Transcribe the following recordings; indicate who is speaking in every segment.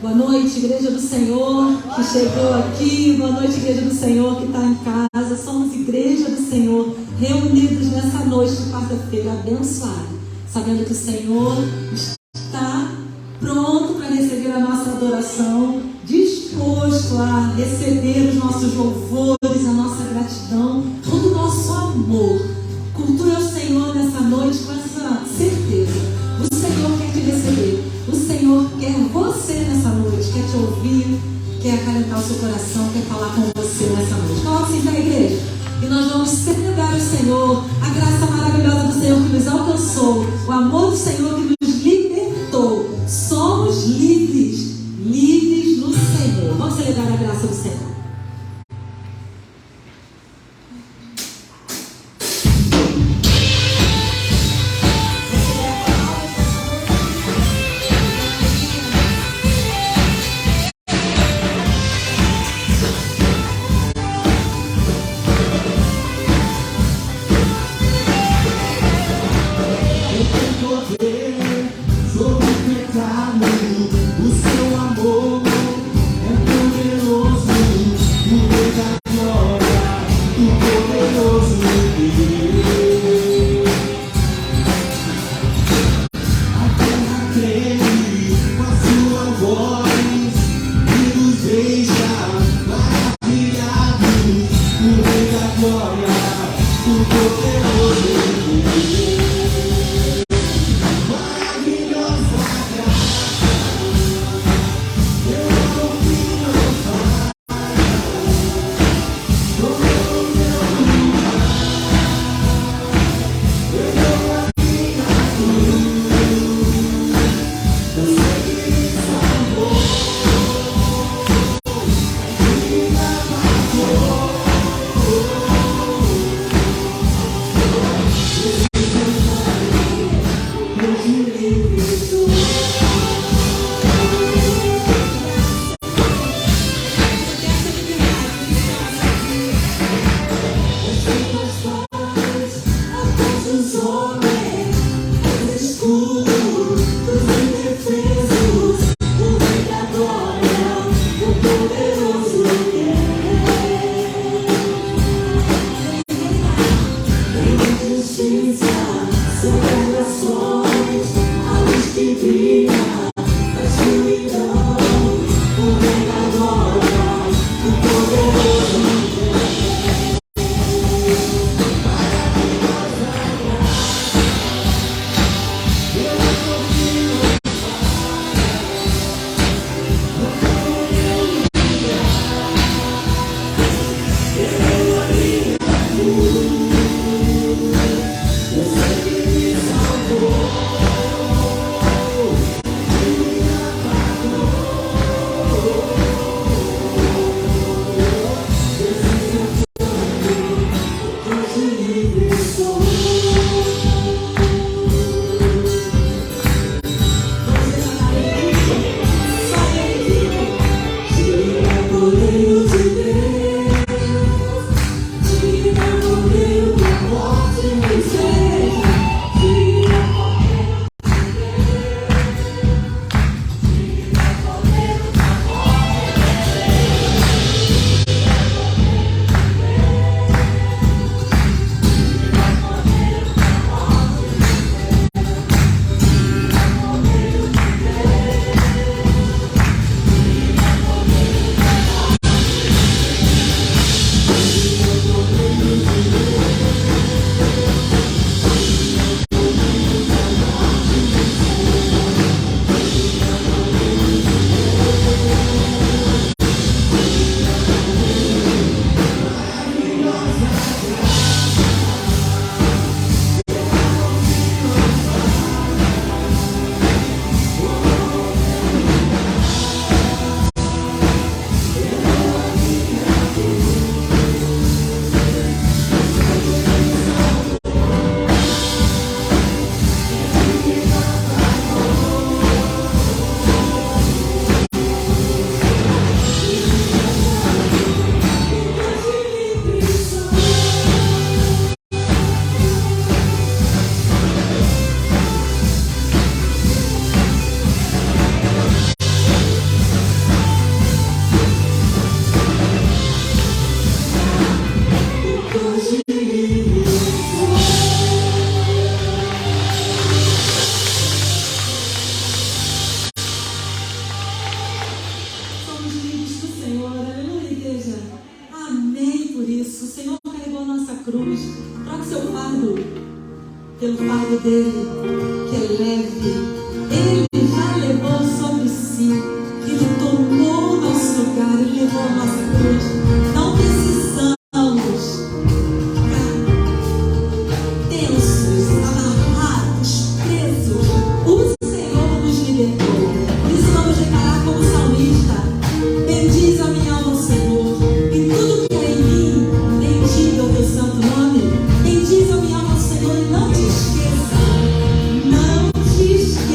Speaker 1: Boa noite, Igreja do Senhor que chegou aqui. Boa noite, Igreja do Senhor que está em casa. Somos Igreja do Senhor, reunidos nessa noite de quarta-feira, abençoada, sabendo que o Senhor está pronto para receber a nossa adoração, disposto a receber os nossos louvores, a nossa gratidão, todo o nosso amor. Cultua o Senhor nessa noite com essa certeza. O Senhor quer te receber. O Senhor quer você nessa noite, quer te ouvir, quer acalentar o seu coração, quer falar com você nessa noite. Coloque-se em pé, igreja, e nós vamos celebrar o Senhor, a graça maravilhosa do Senhor que nos alcançou, o amor do Senhor que nos libertou. Somos livres, livres no Senhor. Vamos celebrar a graça do Senhor. fardo dele, que é leve. Ele já levou sobre si. Ele tomou o nosso lugar, ele levou a nossa cruz. Não precisamos ficar tensos, amarrados, presos. O Senhor nos libertou. Por isso vamos declarar como salmista: bendiz a minha alma, Senhor, e tudo que é em mim, bendiga o teu santo nome. Bendiz a minha alma, Senhor, e não te esqueça. Não te esqueça.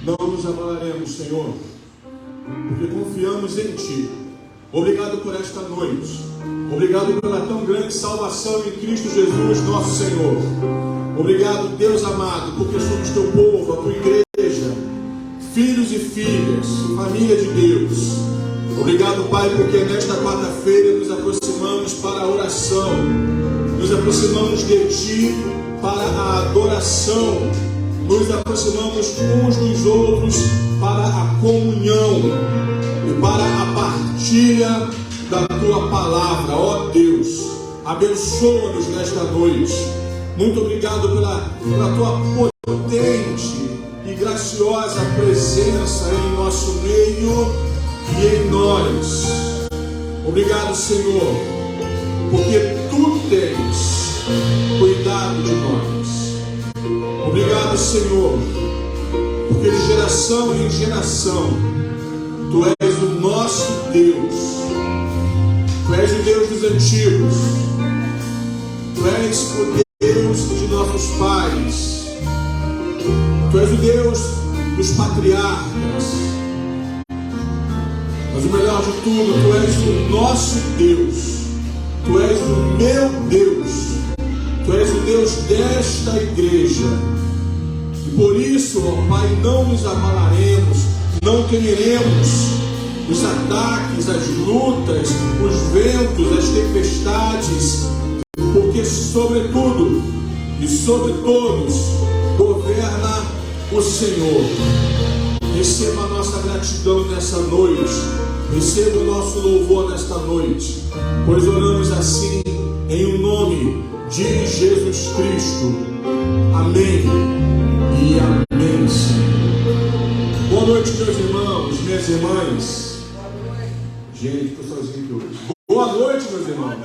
Speaker 2: não nos abalaremos, Senhor, porque confiamos em Ti. Obrigado por esta noite. Obrigado pela tão grande salvação em Cristo Jesus, nosso Senhor. Obrigado, Deus amado, porque somos Teu povo, a Tua igreja, filhos e filhas, família de Deus. Obrigado, Pai, porque nesta quarta-feira nos aproximamos para a oração, nos aproximamos de Ti para a adoração, nos aproximamos uns dos outros para a comunhão e para a partilha da Tua palavra. Ó Deus, abençoa-nos nesta noite. Muito obrigado pela Tua potente e graciosa presença em nosso meio e em nós. Obrigado, Senhor, porque Tu tens cuidado de nós. Obrigado, Senhor, porque de geração em geração Tu és o nosso Deus. Tu és o Deus dos antigos. Tu és o Deus de nossos pais. Tu és o Deus dos patriarcas. Mas o melhor de tudo, Tu és o nosso Deus. Tu és o meu Deus. Tu és o Deus desta igreja. E por isso, ó Pai, não nos abalaremos, não temeremos os ataques, as lutas, os ventos, as tempestades, porque sobretudo e sobre todos governa o Senhor. Receba a nossa gratidão nessa noite, receba o nosso louvor nesta noite, pois oramos assim em o nome de Jesus Cristo. Amém e amém, Senhor. Boa noite, meus irmãos, minhas irmãs. Gente, estou sozinho aqui hoje. Boa noite, meus irmãos.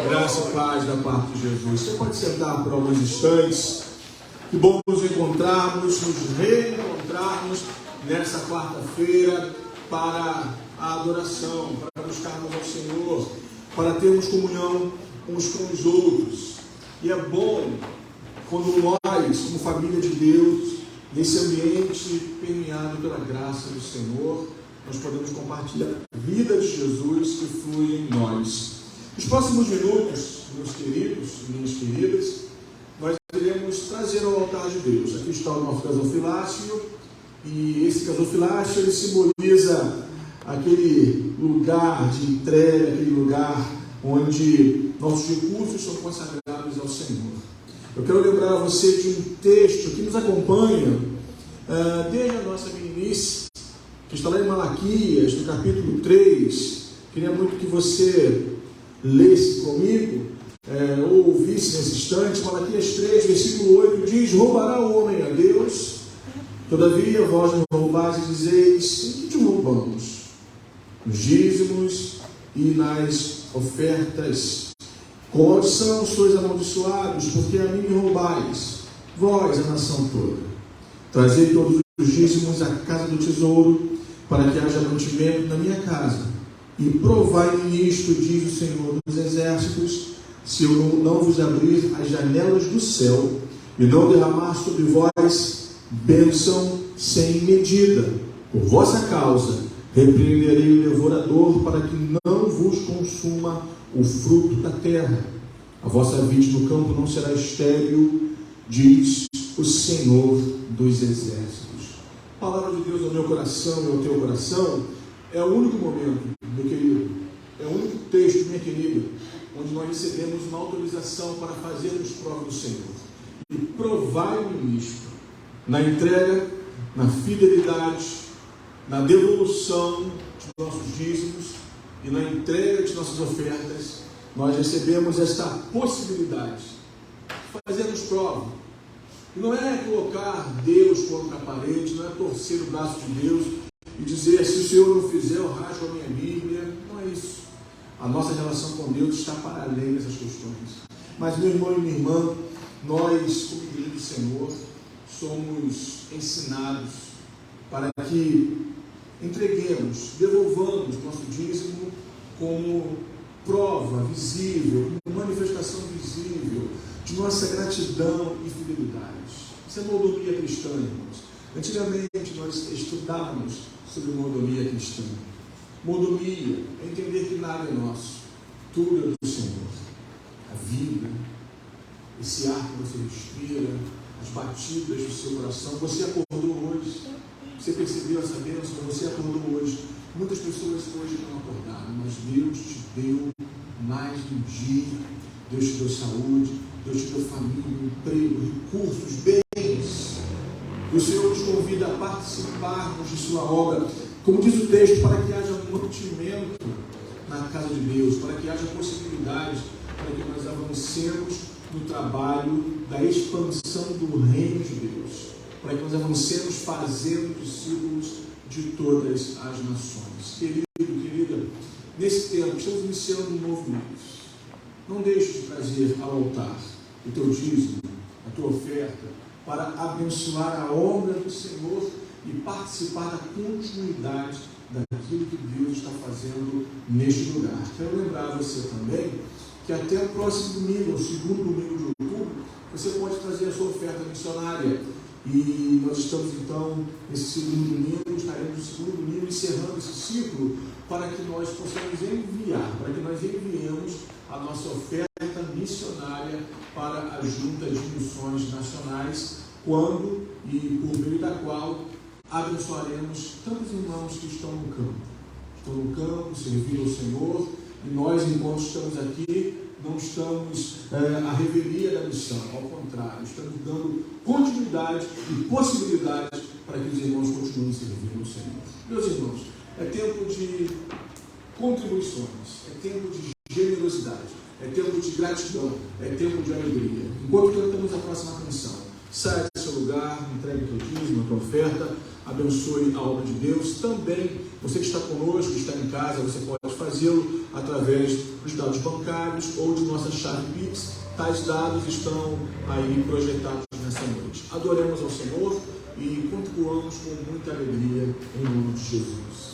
Speaker 2: Graça e paz da parte de Jesus. Você pode sentar por alguns instantes. Que bom nos encontrarmos, nos reencontrarmos nessa quarta-feira para a adoração, para buscarmos ao Senhor, para termos comunhão uns com os outros. E é bom quando nós, como família de Deus, nesse ambiente permeado pela graça do Senhor, nós podemos compartilhar a vida de Jesus que flui em nós. Nos próximos minutos, meus queridos e minhas queridas, nós iremos trazer ao altar de Deus. Aqui está o nosso gasofilácio, e esse gasofilácio ele simboliza aquele lugar de entrega, aquele lugar onde nossos recursos são consagrados ao Senhor. Eu quero lembrar a você de um texto que nos acompanha desde a nossa meninice, que está lá em Malaquias, no capítulo 3. Queria muito que você lesse comigo, ou ouvisse nesse instante. Malaquias 3, versículo 8 diz: roubará o homem a Deus? Todavia vós não roubais e dizeis: em que te roubamos? Nos dízimos e nas ofertas. Com maldição sois amaldiçoados, porque a mim me roubais, vós, a nação toda. Trazei todos os dízimos à casa do tesouro, para que haja mantimento na minha casa. E provai-me nisto, diz o Senhor dos Exércitos, se eu não vos abrir as janelas do céu e não derramar sobre vós bênção sem medida. Por vossa causa repreenderei o devorador, para que não vos consuma o fruto da terra. A vossa vide no campo não será estéril, diz o Senhor dos Exércitos. A palavra de Deus ao meu coração e ao teu coração é o único momento, meu querido, é o único texto, minha querida, onde nós recebemos uma autorização para fazermos prova do Senhor. E provai-me nisto, na entrega, na fidelidade, na devolução de nossos dízimos e na entrega de nossas ofertas, nós recebemos esta possibilidade de fazermos prova. E não é colocar Deus contra a parede, não é torcer o braço de Deus e dizer: se o Senhor não fizer, eu rasgo a minha Bíblia. Não é isso. A nossa relação com Deus está para além dessas questões. Mas, meu irmão e minha irmã, nós, como igreja do Senhor, somos ensinados para que entreguemos, devolvamos nosso dízimo como prova visível, como manifestação visível de nossa gratidão e fidelidade. Isso é mordomia cristã, irmãos. Antigamente nós estudávamos sobre mordomia cristã. Mordomia é entender que nada é nosso, tudo é do Senhor. A vida, esse ar que você respira, as batidas do seu coração. Você acordou hoje, você percebeu essa bênção, você acordou hoje. Muitas pessoas hoje não acordaram, mas Deus te deu mais de um dia. Deus te deu saúde, Deus te deu família, emprego, recursos, bens. E o Senhor nos convida a participarmos de sua obra, como diz o texto, para que haja mantimento na casa de Deus, para que haja possibilidades, para que nós avancemos no trabalho da expansão do reino de Deus, para que nós avancemos fazendo discípulos de todas as nações. Querido, querida, nesse tempo estamos iniciando um novo mês. Não deixe de trazer ao altar o teu dízimo, a tua oferta, para abençoar a obra do Senhor e participar da continuidade daquilo que Deus está fazendo neste lugar. Quero lembrar você também que até o próximo domingo, o segundo domingo de outubro, você pode trazer a sua oferta missionária. E nós estamos então, nesse segundo domingo, estaremos no segundo domingo encerrando esse ciclo para que nós possamos enviar, para que nós enviemos a nossa oferta missionária para a Junta de Missões Nacionais, quando e por meio da qual abençoaremos tantos irmãos que estão no campo, servindo ao Senhor, e nós, enquanto estamos aqui, não estamos à revelia da missão, ao contrário, estamos dando continuidade e possibilidade para que os irmãos continuem servindo ao Senhor. Meus irmãos, é tempo de contribuições, é tempo de generosidade, é tempo de gratidão, é tempo de alegria. Enquanto cantamos a próxima canção, saia do seu lugar, entregue o teu dízimo, a tua oferta, abençoe a obra de Deus. Também, você que está conosco, que está em casa, você pode fazê-lo através dos dados bancários ou de nossa chave Pix. Tais dados estão aí projetados nessa noite. Adoremos ao Senhor e contribuamos com muita alegria em nome de Jesus.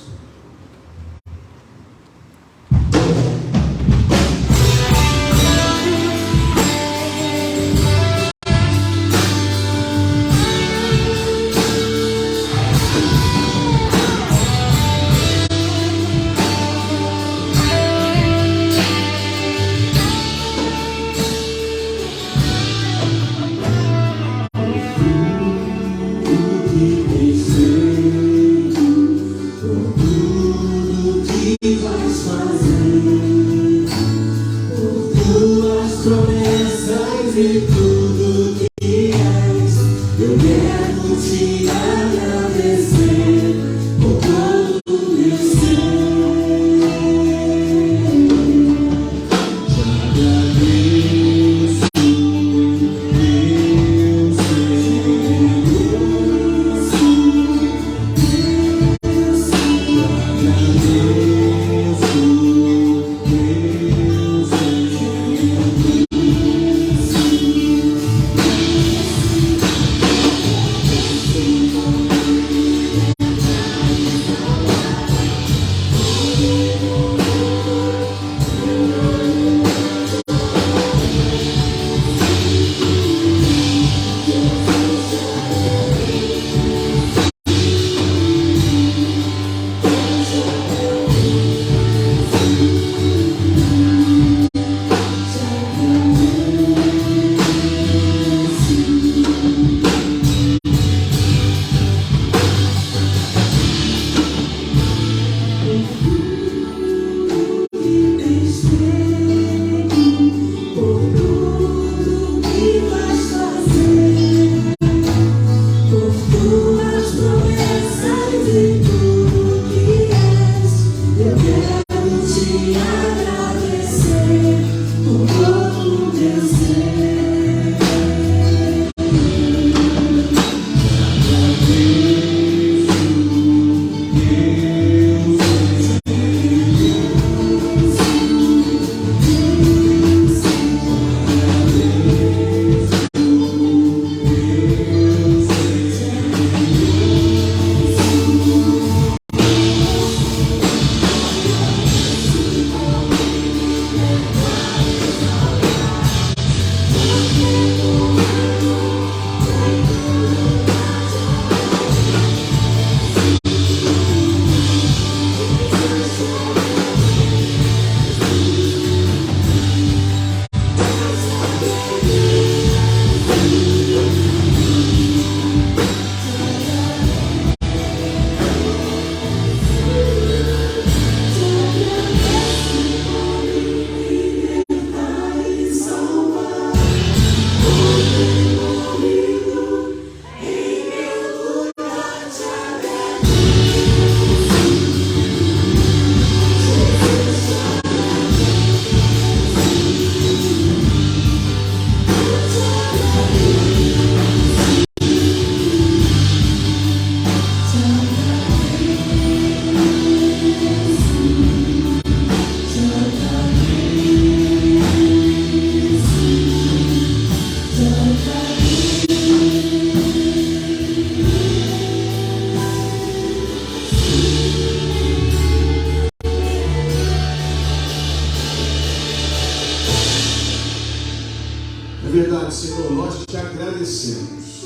Speaker 2: nós te agradecemos.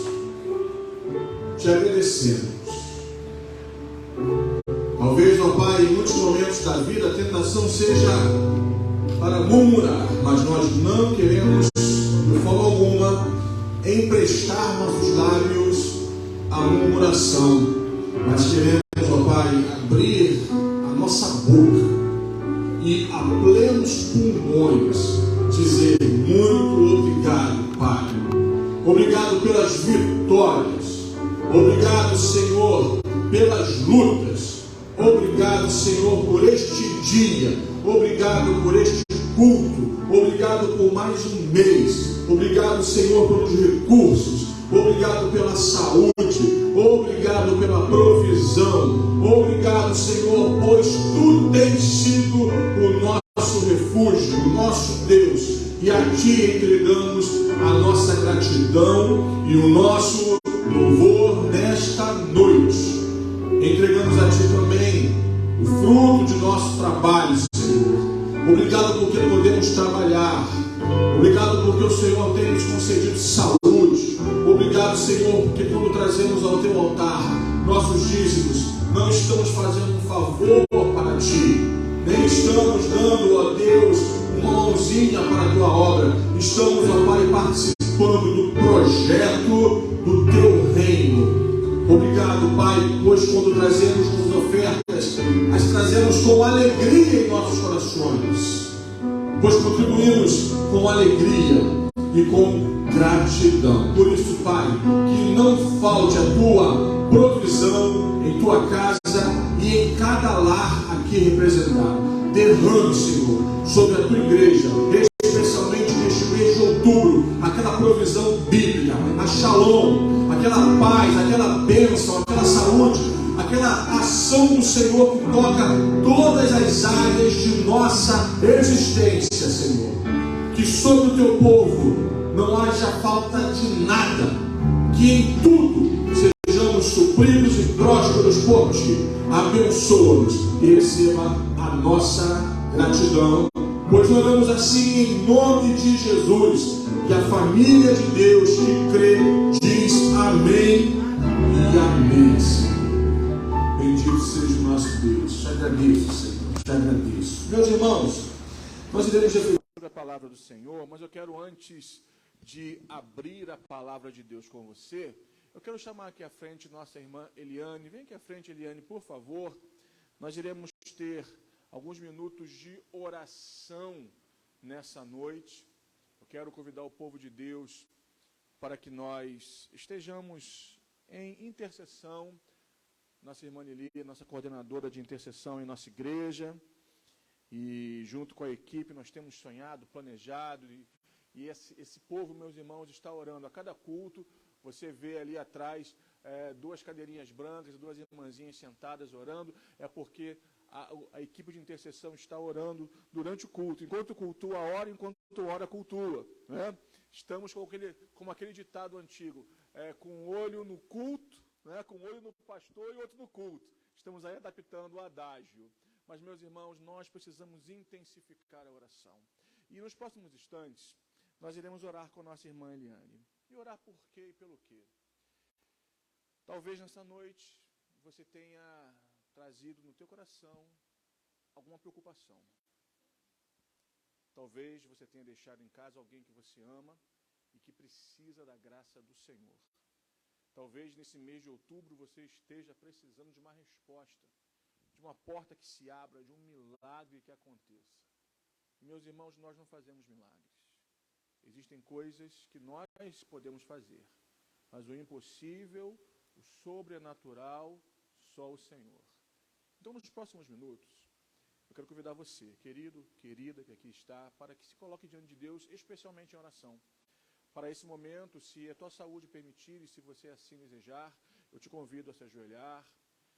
Speaker 2: Te agradecemos. Talvez, ó Pai, em muitos momentos da vida a tentação seja para murmurar, mas nós não queremos, de forma alguma, emprestar nossos lábios à murmuração, mas queremos, ó Pai, abrir a nossa boca e a plenos pulmões dizer muito obrigado, Pai. Obrigado pelas vitórias. Obrigado, Senhor, pelas lutas. Obrigado, Senhor, por este dia. Obrigado por este culto. Obrigado por mais um mês. Obrigado, Senhor, pelos recursos. Obrigado pela saúde. Obrigado pela provisão. Obrigado, Senhor, pois Tu tens sido o nosso refúgio, o nosso Deus. E a Ti entregamos a nossa gratidão e o nosso louvor nesta noite. Entregamos a Ti também o fruto de nosso trabalho, Senhor. Obrigado porque podemos trabalhar. Obrigado porque o Senhor tem nos concedido saúde. Obrigado, Senhor, porque quando trazemos ao Teu altar nossos dízimos, não estamos fazendo um favor para Ti, nem estamos dando, ó Deus, uma mãozinha para a Tua obra. Estamos, ó Pai, participando do projeto do Teu reino. Obrigado, Pai, pois quando trazemos as ofertas, as trazemos com alegria em nossos corações, pois contribuímos com alegria e com gratidão. Por isso, Pai, que não falte a Tua provisão em Tua casa e em cada lar aqui representado. Derrame, Senhor, sobre a Tua igreja, especialmente neste mês de outubro, aquela provisão bíblica, a shalom, aquela paz, aquela bênção, aquela saúde, aquela ação do Senhor que toca todas as áreas de nossa existência, Senhor. Que sobre o Teu povo não haja falta de nada, que em tudo sejamos supridos e prósperos por Ti. Abençoa-nos e receba a nossa gratidão, pois oramos assim em nome de Jesus. Que a família de Deus que crê diz amém e amém, Senhor. Bendito seja o nosso Deus. Te agradeço, Senhor. Te agradeço. Meus irmãos, nós iremos refletir a palavra do Senhor, mas eu quero, antes de abrir a palavra de Deus com você, eu quero chamar aqui à frente nossa irmã Eliane. Vem aqui à frente, Eliane, por favor. Nós iremos ter alguns minutos de oração nessa noite. Eu quero convidar o povo de Deus para que nós estejamos em intercessão. Nossa irmã Eli, nossa coordenadora de intercessão em nossa igreja, e junto com a equipe nós temos sonhado, planejado, e esse povo, meus irmãos, está orando. A cada culto, você vê ali atrás duas cadeirinhas brancas, duas irmãzinhas sentadas orando, é porque a equipe de intercessão está orando durante o culto. Enquanto cultua, ora, enquanto ora, cultua, né? Estamos como aquele ditado antigo, com um olho no culto, né? Com um olho no pastor e outro no culto. Estamos aí adaptando o adágio. Mas, meus irmãos, nós precisamos intensificar a oração. E nos próximos instantes, nós iremos orar com a nossa irmã Eliane. E orar por quê e pelo quê? Talvez nessa noite você tenha trazido no teu coração alguma preocupação. Talvez você tenha deixado em casa alguém que você ama e que precisa da graça do Senhor. Talvez nesse mês de outubro você esteja precisando de uma resposta, de uma porta que se abra, de um milagre que aconteça. Meus irmãos, nós não fazemos milagres. Existem coisas que nós podemos fazer, mas o impossível, o sobrenatural, só o Senhor. Então, nos próximos minutos, eu quero convidar você, querido, querida, que aqui está, para que se coloque diante de Deus, especialmente em oração. Para esse momento, se a tua saúde permitir e se você assim desejar, eu te convido a se ajoelhar.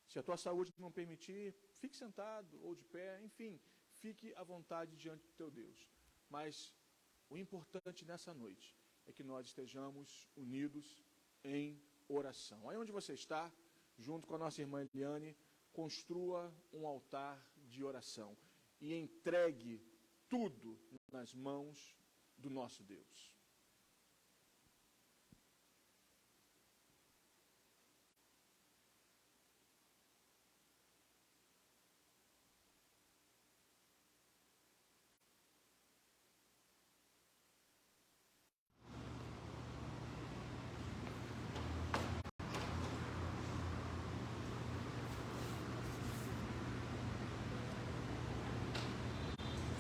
Speaker 2: Se a tua saúde não permitir, fique sentado ou de pé, enfim, fique à vontade diante do teu Deus. Mas o importante nessa noite é que nós estejamos unidos em oração. Aí onde você está, junto com a nossa irmã Eliane, construa um altar de oração e entregue tudo nas mãos do nosso Deus.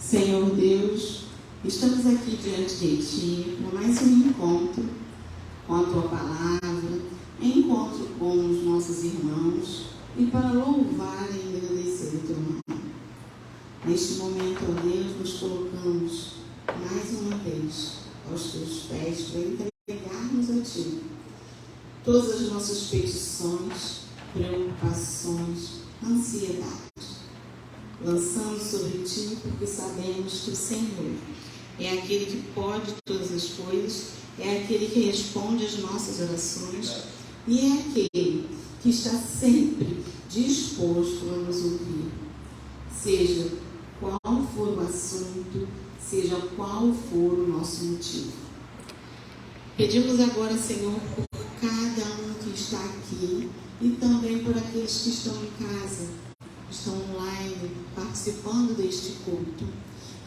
Speaker 3: Senhor Deus, estamos aqui diante de Ti para mais um encontro com a Tua Palavra, encontro com os nossos irmãos e para louvar e agradecer o Teu nome. Neste momento, ó Deus, nos colocamos mais uma vez aos Teus pés para entregarmos a Ti todas as nossas petições, preocupações, ansiedades. Lançamos sobre Ti porque sabemos que o Senhor é aquele que pode todas as coisas, é aquele que responde às nossas orações e é aquele que está sempre disposto a nos ouvir, seja qual for o assunto, seja qual for o nosso motivo. Pedimos agora, Senhor, por cada um que está aqui e também por aqueles que estão em casa, estão online, participando deste culto,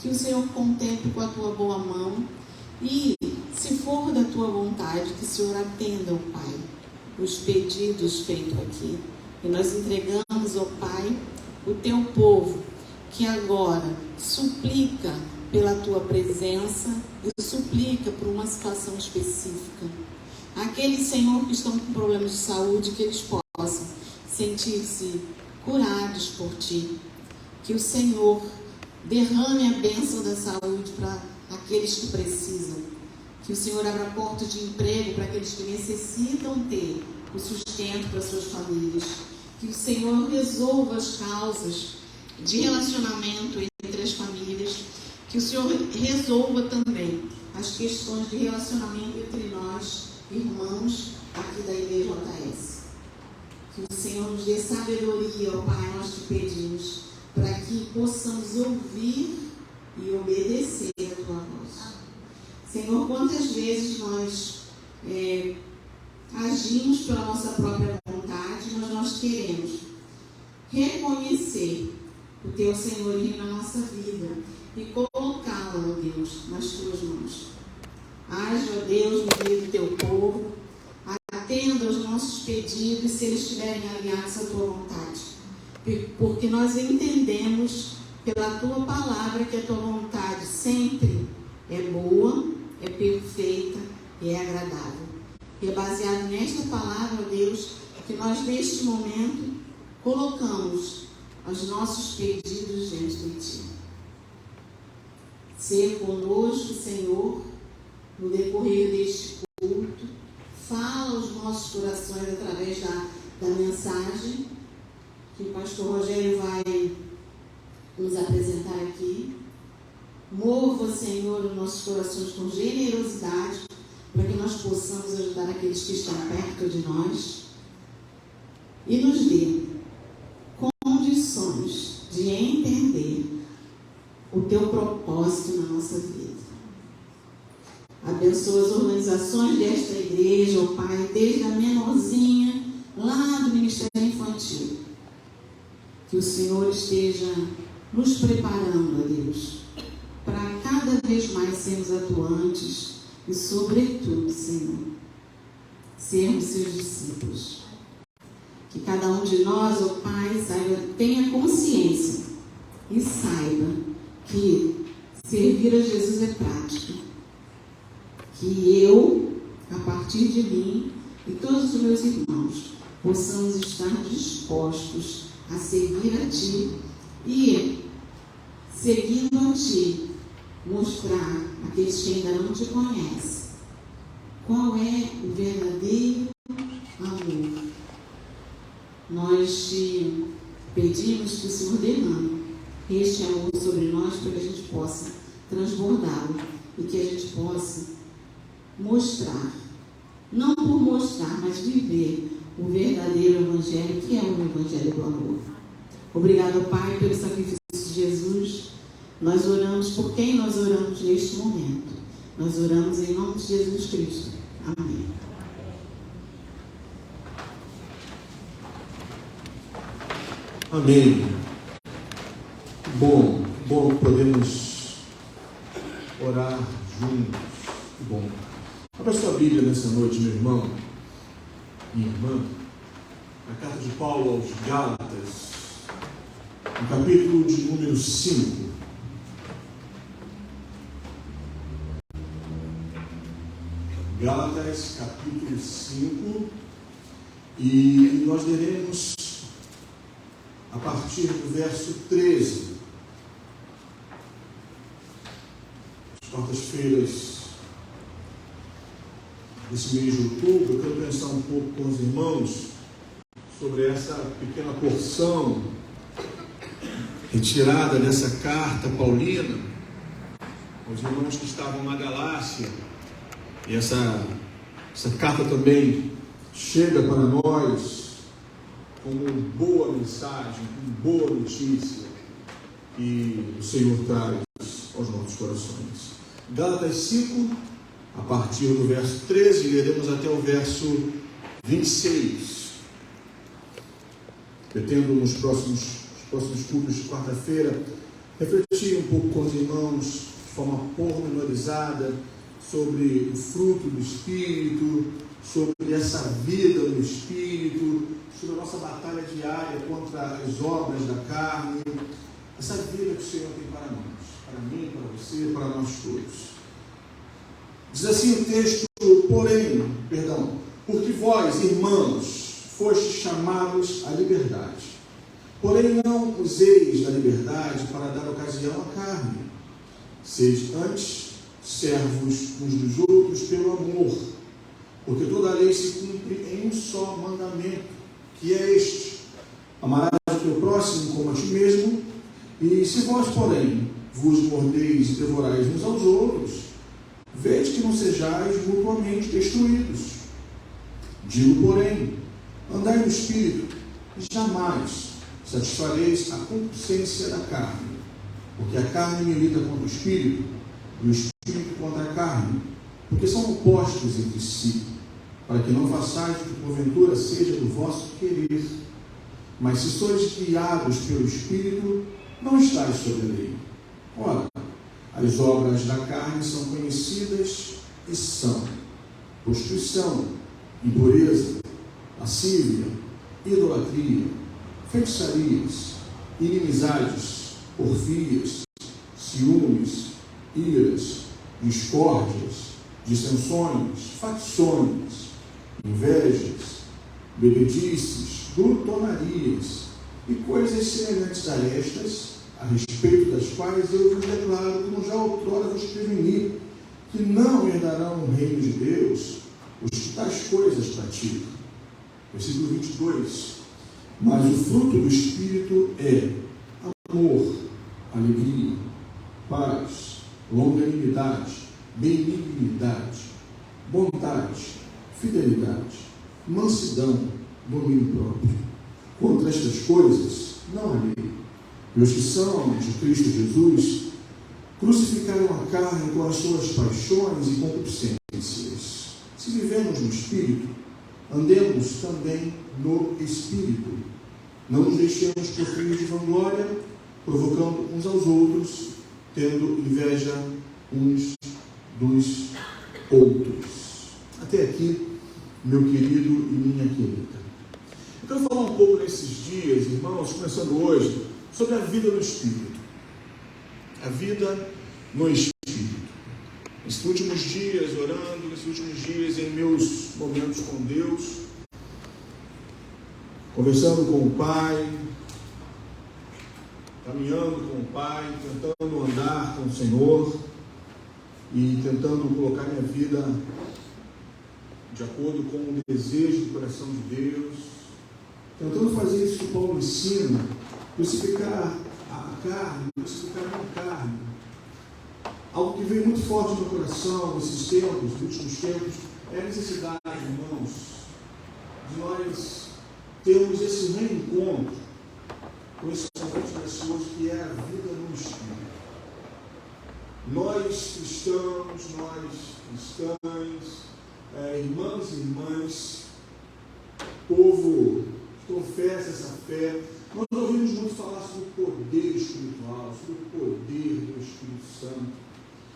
Speaker 3: que o Senhor contemple com a Tua boa mão e, se for da Tua vontade, que o Senhor atenda, ó Pai, os pedidos feitos aqui. E nós entregamos, ó Pai, o Teu povo, que agora suplica pela Tua presença e suplica por uma situação específica. Aqueles, Senhor, que estão com problemas de saúde, que eles possam sentir-se curados por Ti. Que o Senhor derrame a bênção da saúde para aqueles que precisam. Que o Senhor abra porta de emprego para aqueles que necessitam ter o sustento para suas famílias. Que o Senhor resolva as causas de relacionamento entre as famílias. Que o Senhor resolva também as questões de relacionamento entre nós, irmãos, aqui da Igreja JS. Que o Senhor nos dê sabedoria, ó Pai, nós te pedimos, para que possamos ouvir e obedecer a Tua voz. Senhor, quantas vezes nós agimos pela nossa própria vontade, mas nós queremos reconhecer o Teu senhorio na nossa vida e colocá-la, ó Deus, nas Tuas mãos. Age, ó Deus, no meio do Teu povo, atenda aos nossos pedidos, se eles estiverem alinhados à Tua vontade. Porque nós entendemos pela Tua palavra que a Tua vontade sempre é boa, é perfeita e é agradável. E é baseado nesta palavra, ó Deus, que nós neste momento colocamos os nossos pedidos diante de Ti. Ser conosco, Senhor, no decorrer deste culto. Fala aos nossos corações através da mensagem que o pastor Rogério vai nos apresentar aqui. Mova, Senhor, os nossos corações com generosidade para que nós possamos ajudar aqueles que estão perto de nós e nos dê condições de entender o Teu propósito na nossa vida. Abençoa as organizações desta igreja, ó Pai, desde a menorzinha, lá do Ministério Infantil. Que o Senhor esteja nos preparando, ó Deus, para cada vez mais sermos atuantes e, sobretudo, Senhor, sermos Seus discípulos. Que cada um de nós, ó Pai, tenha consciência e saiba que servir a Jesus é prática. Que eu, a partir de mim e todos os meus irmãos, possamos estar dispostos a seguir a Ti e, seguindo a Ti, mostrar àqueles que ainda não Te conhecem qual é o verdadeiro amor. Nós Te pedimos que o Senhor derrame este amor sobre nós para que a gente possa transbordá-lo e que a gente possa mostrar, não por mostrar, mas viver o verdadeiro Evangelho, que é o Evangelho do amor. Obrigado, Pai, pelo sacrifício de Jesus. Nós oramos por quem nós oramos neste momento. Nós oramos em nome de Jesus Cristo. Amém.
Speaker 2: Amém. Bom podemos orar juntos. Que bom. Abra sua Bíblia nessa noite, meu irmão, minha irmã, na carta de Paulo aos Gálatas, no capítulo de número 5. Gálatas capítulo 5, e nós leremos a partir do verso 13. As quartas-feiras desse mês de outubro, eu quero pensar um pouco com os irmãos sobre essa pequena porção retirada dessa carta paulina, os irmãos que estavam na Galácia. E essa carta também chega para nós como boa mensagem, como boa notícia que o Senhor traz aos nossos corações. Gálatas 5, a partir do verso 13, leremos até o verso 26. Pretendo nos próximos cultos de quarta-feira refletir um pouco com os irmãos de forma pormenorizada sobre o fruto do Espírito, sobre essa vida no Espírito, sobre a nossa batalha diária contra as obras da carne, essa vida que o Senhor tem para nós, para mim, para você, para nós todos. Diz assim o texto, porque vós, irmãos, fostes chamados à liberdade. Porém, não useis da liberdade para dar ocasião à carne. Sede antes servos uns dos outros pelo amor, porque toda a lei se cumpre em um só mandamento, que é este: amarás o teu próximo como a ti mesmo. E se vós, porém, vos mordeis e devorais uns aos outros, vede que não sejais mutuamente destruídos. Digo, porém, andai no Espírito, e jamais satisfareis a concupiscência da carne, porque a carne milita contra o Espírito, e o Espírito contra a carne, porque são opostos entre si, para que não façais o que porventura seja do vosso querer. Mas se sois guiados pelo Espírito, não estáis sob a lei. Ora, as obras da carne são conhecidas e são prostituição, impureza, lascívia, idolatria, feitiçarias, inimizades, porfias, ciúmes, iras, discórdias, dissensões, facções, invejas, bebedices, glutonarias e coisas semelhantes a estas, a respeito das quais eu vos declaro, como já outrora vos preveni, que não herdarão o reino de Deus os que tais coisas praticam. Versículo 22. Mas o fruto do Espírito é amor, alegria, paz, longanimidade, benignidade, bondade, fidelidade, mansidão, domínio próprio. Contra estas coisas não há lei. E os que são de Cristo Jesus crucificaram a carne com as suas paixões e concupiscências. Se vivemos no Espírito, andemos também no Espírito. Não nos deixemos por filhos de vanglória, provocando uns aos outros, tendo inveja uns dos outros. Até aqui, meu querido e minha querida. Eu quero falar um pouco nesses dias, irmãos, começando hoje, sobre a vida no Espírito. A vida no Espírito. Nesses últimos dias, orando, nesses últimos dias, em meus momentos com Deus, conversando com o Pai, caminhando com o Pai, tentando andar com o Senhor e tentando colocar minha vida de acordo com o desejo do coração de Deus, tentando fazer isso que Paulo ensina, crucificar a carne, crucificar a minha carne. Algo que veio muito forte no meu coração nesses tempos, nos últimos tempos, é a necessidade, irmãos, de nós termos esse reencontro com esse conjunto de pessoas que é a vida no Espírito. Nós cristãos, nós cristãs, irmãos e irmãs, povo que confessa essa fé, nós ouvimos muito falar sobre o poder espiritual, sobre o poder do Espírito Santo.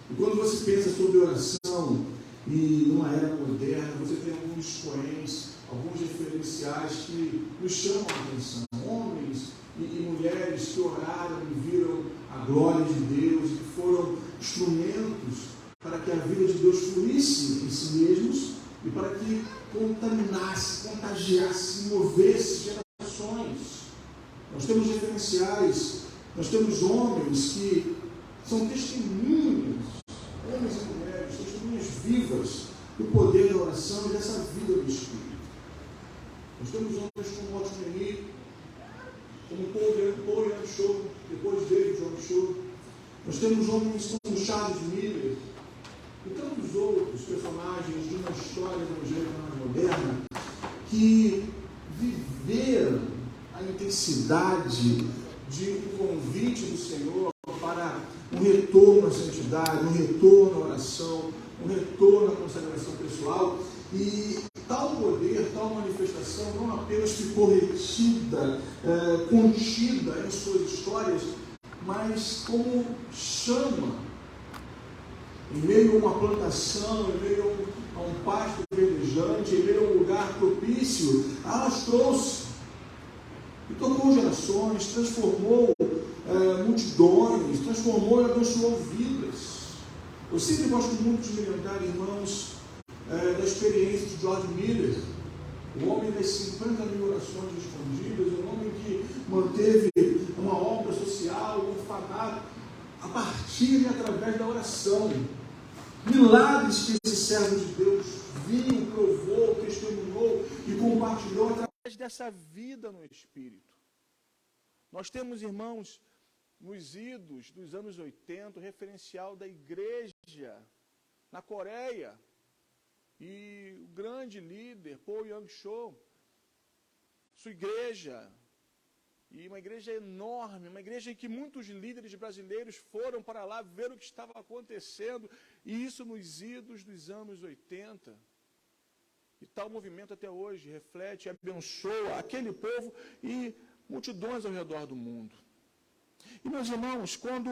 Speaker 2: E quando você pensa sobre oração, e numa era moderna, você tem alguns expoentes, alguns referenciais que nos chamam a atenção. Homens e mulheres que oraram e viram a glória de Deus, e que foram instrumentos para que a vida de Deus fluísse em si mesmos e para que contaminasse, contagiasse, movesse gerações. Nós temos referenciais, nós temos homens que são testemunhas, homens e mulheres, testemunhas vivas do poder da oração e dessa vida do Espírito. Nós temos homens como Otto Meni, como Paul Young Cho, depois David Young Cho. Nós temos homens como Charles Miller e tantos outros personagens de uma história evangélica mais moderna que viveram a intensidade de um convite do Senhor para um retorno à santidade, um retorno à oração, um retorno à consagração pessoal. E tal poder, tal manifestação não apenas ficou retida, contida em suas histórias, mas como chama, em meio a uma plantação, em meio a um pasto verdejante, em meio a um lugar propício, elas trouxe e tocou gerações, transformou multidões, transformou e abençoou vidas. Eu sempre gosto muito de me lembrar, irmãos, da experiência de George Miller, o homem das 50 mil orações respondidas, um homem que manteve uma obra social, um orfanato, a partir e através da oração. Milagres que esse servo de Deus viu, provou, testemunhou e compartilhou através dessa vida no Espírito. Nós temos, irmãos, nos idos dos anos 80, o referencial da igreja na Coreia. E o grande líder, Paul Young Cho, sua igreja, e uma igreja enorme, uma igreja em que muitos líderes brasileiros foram para lá ver o que estava acontecendo, e isso nos idos dos anos 80. E tal movimento até hoje reflete e abençoa aquele povo e multidões ao redor do mundo. E, meus irmãos, quando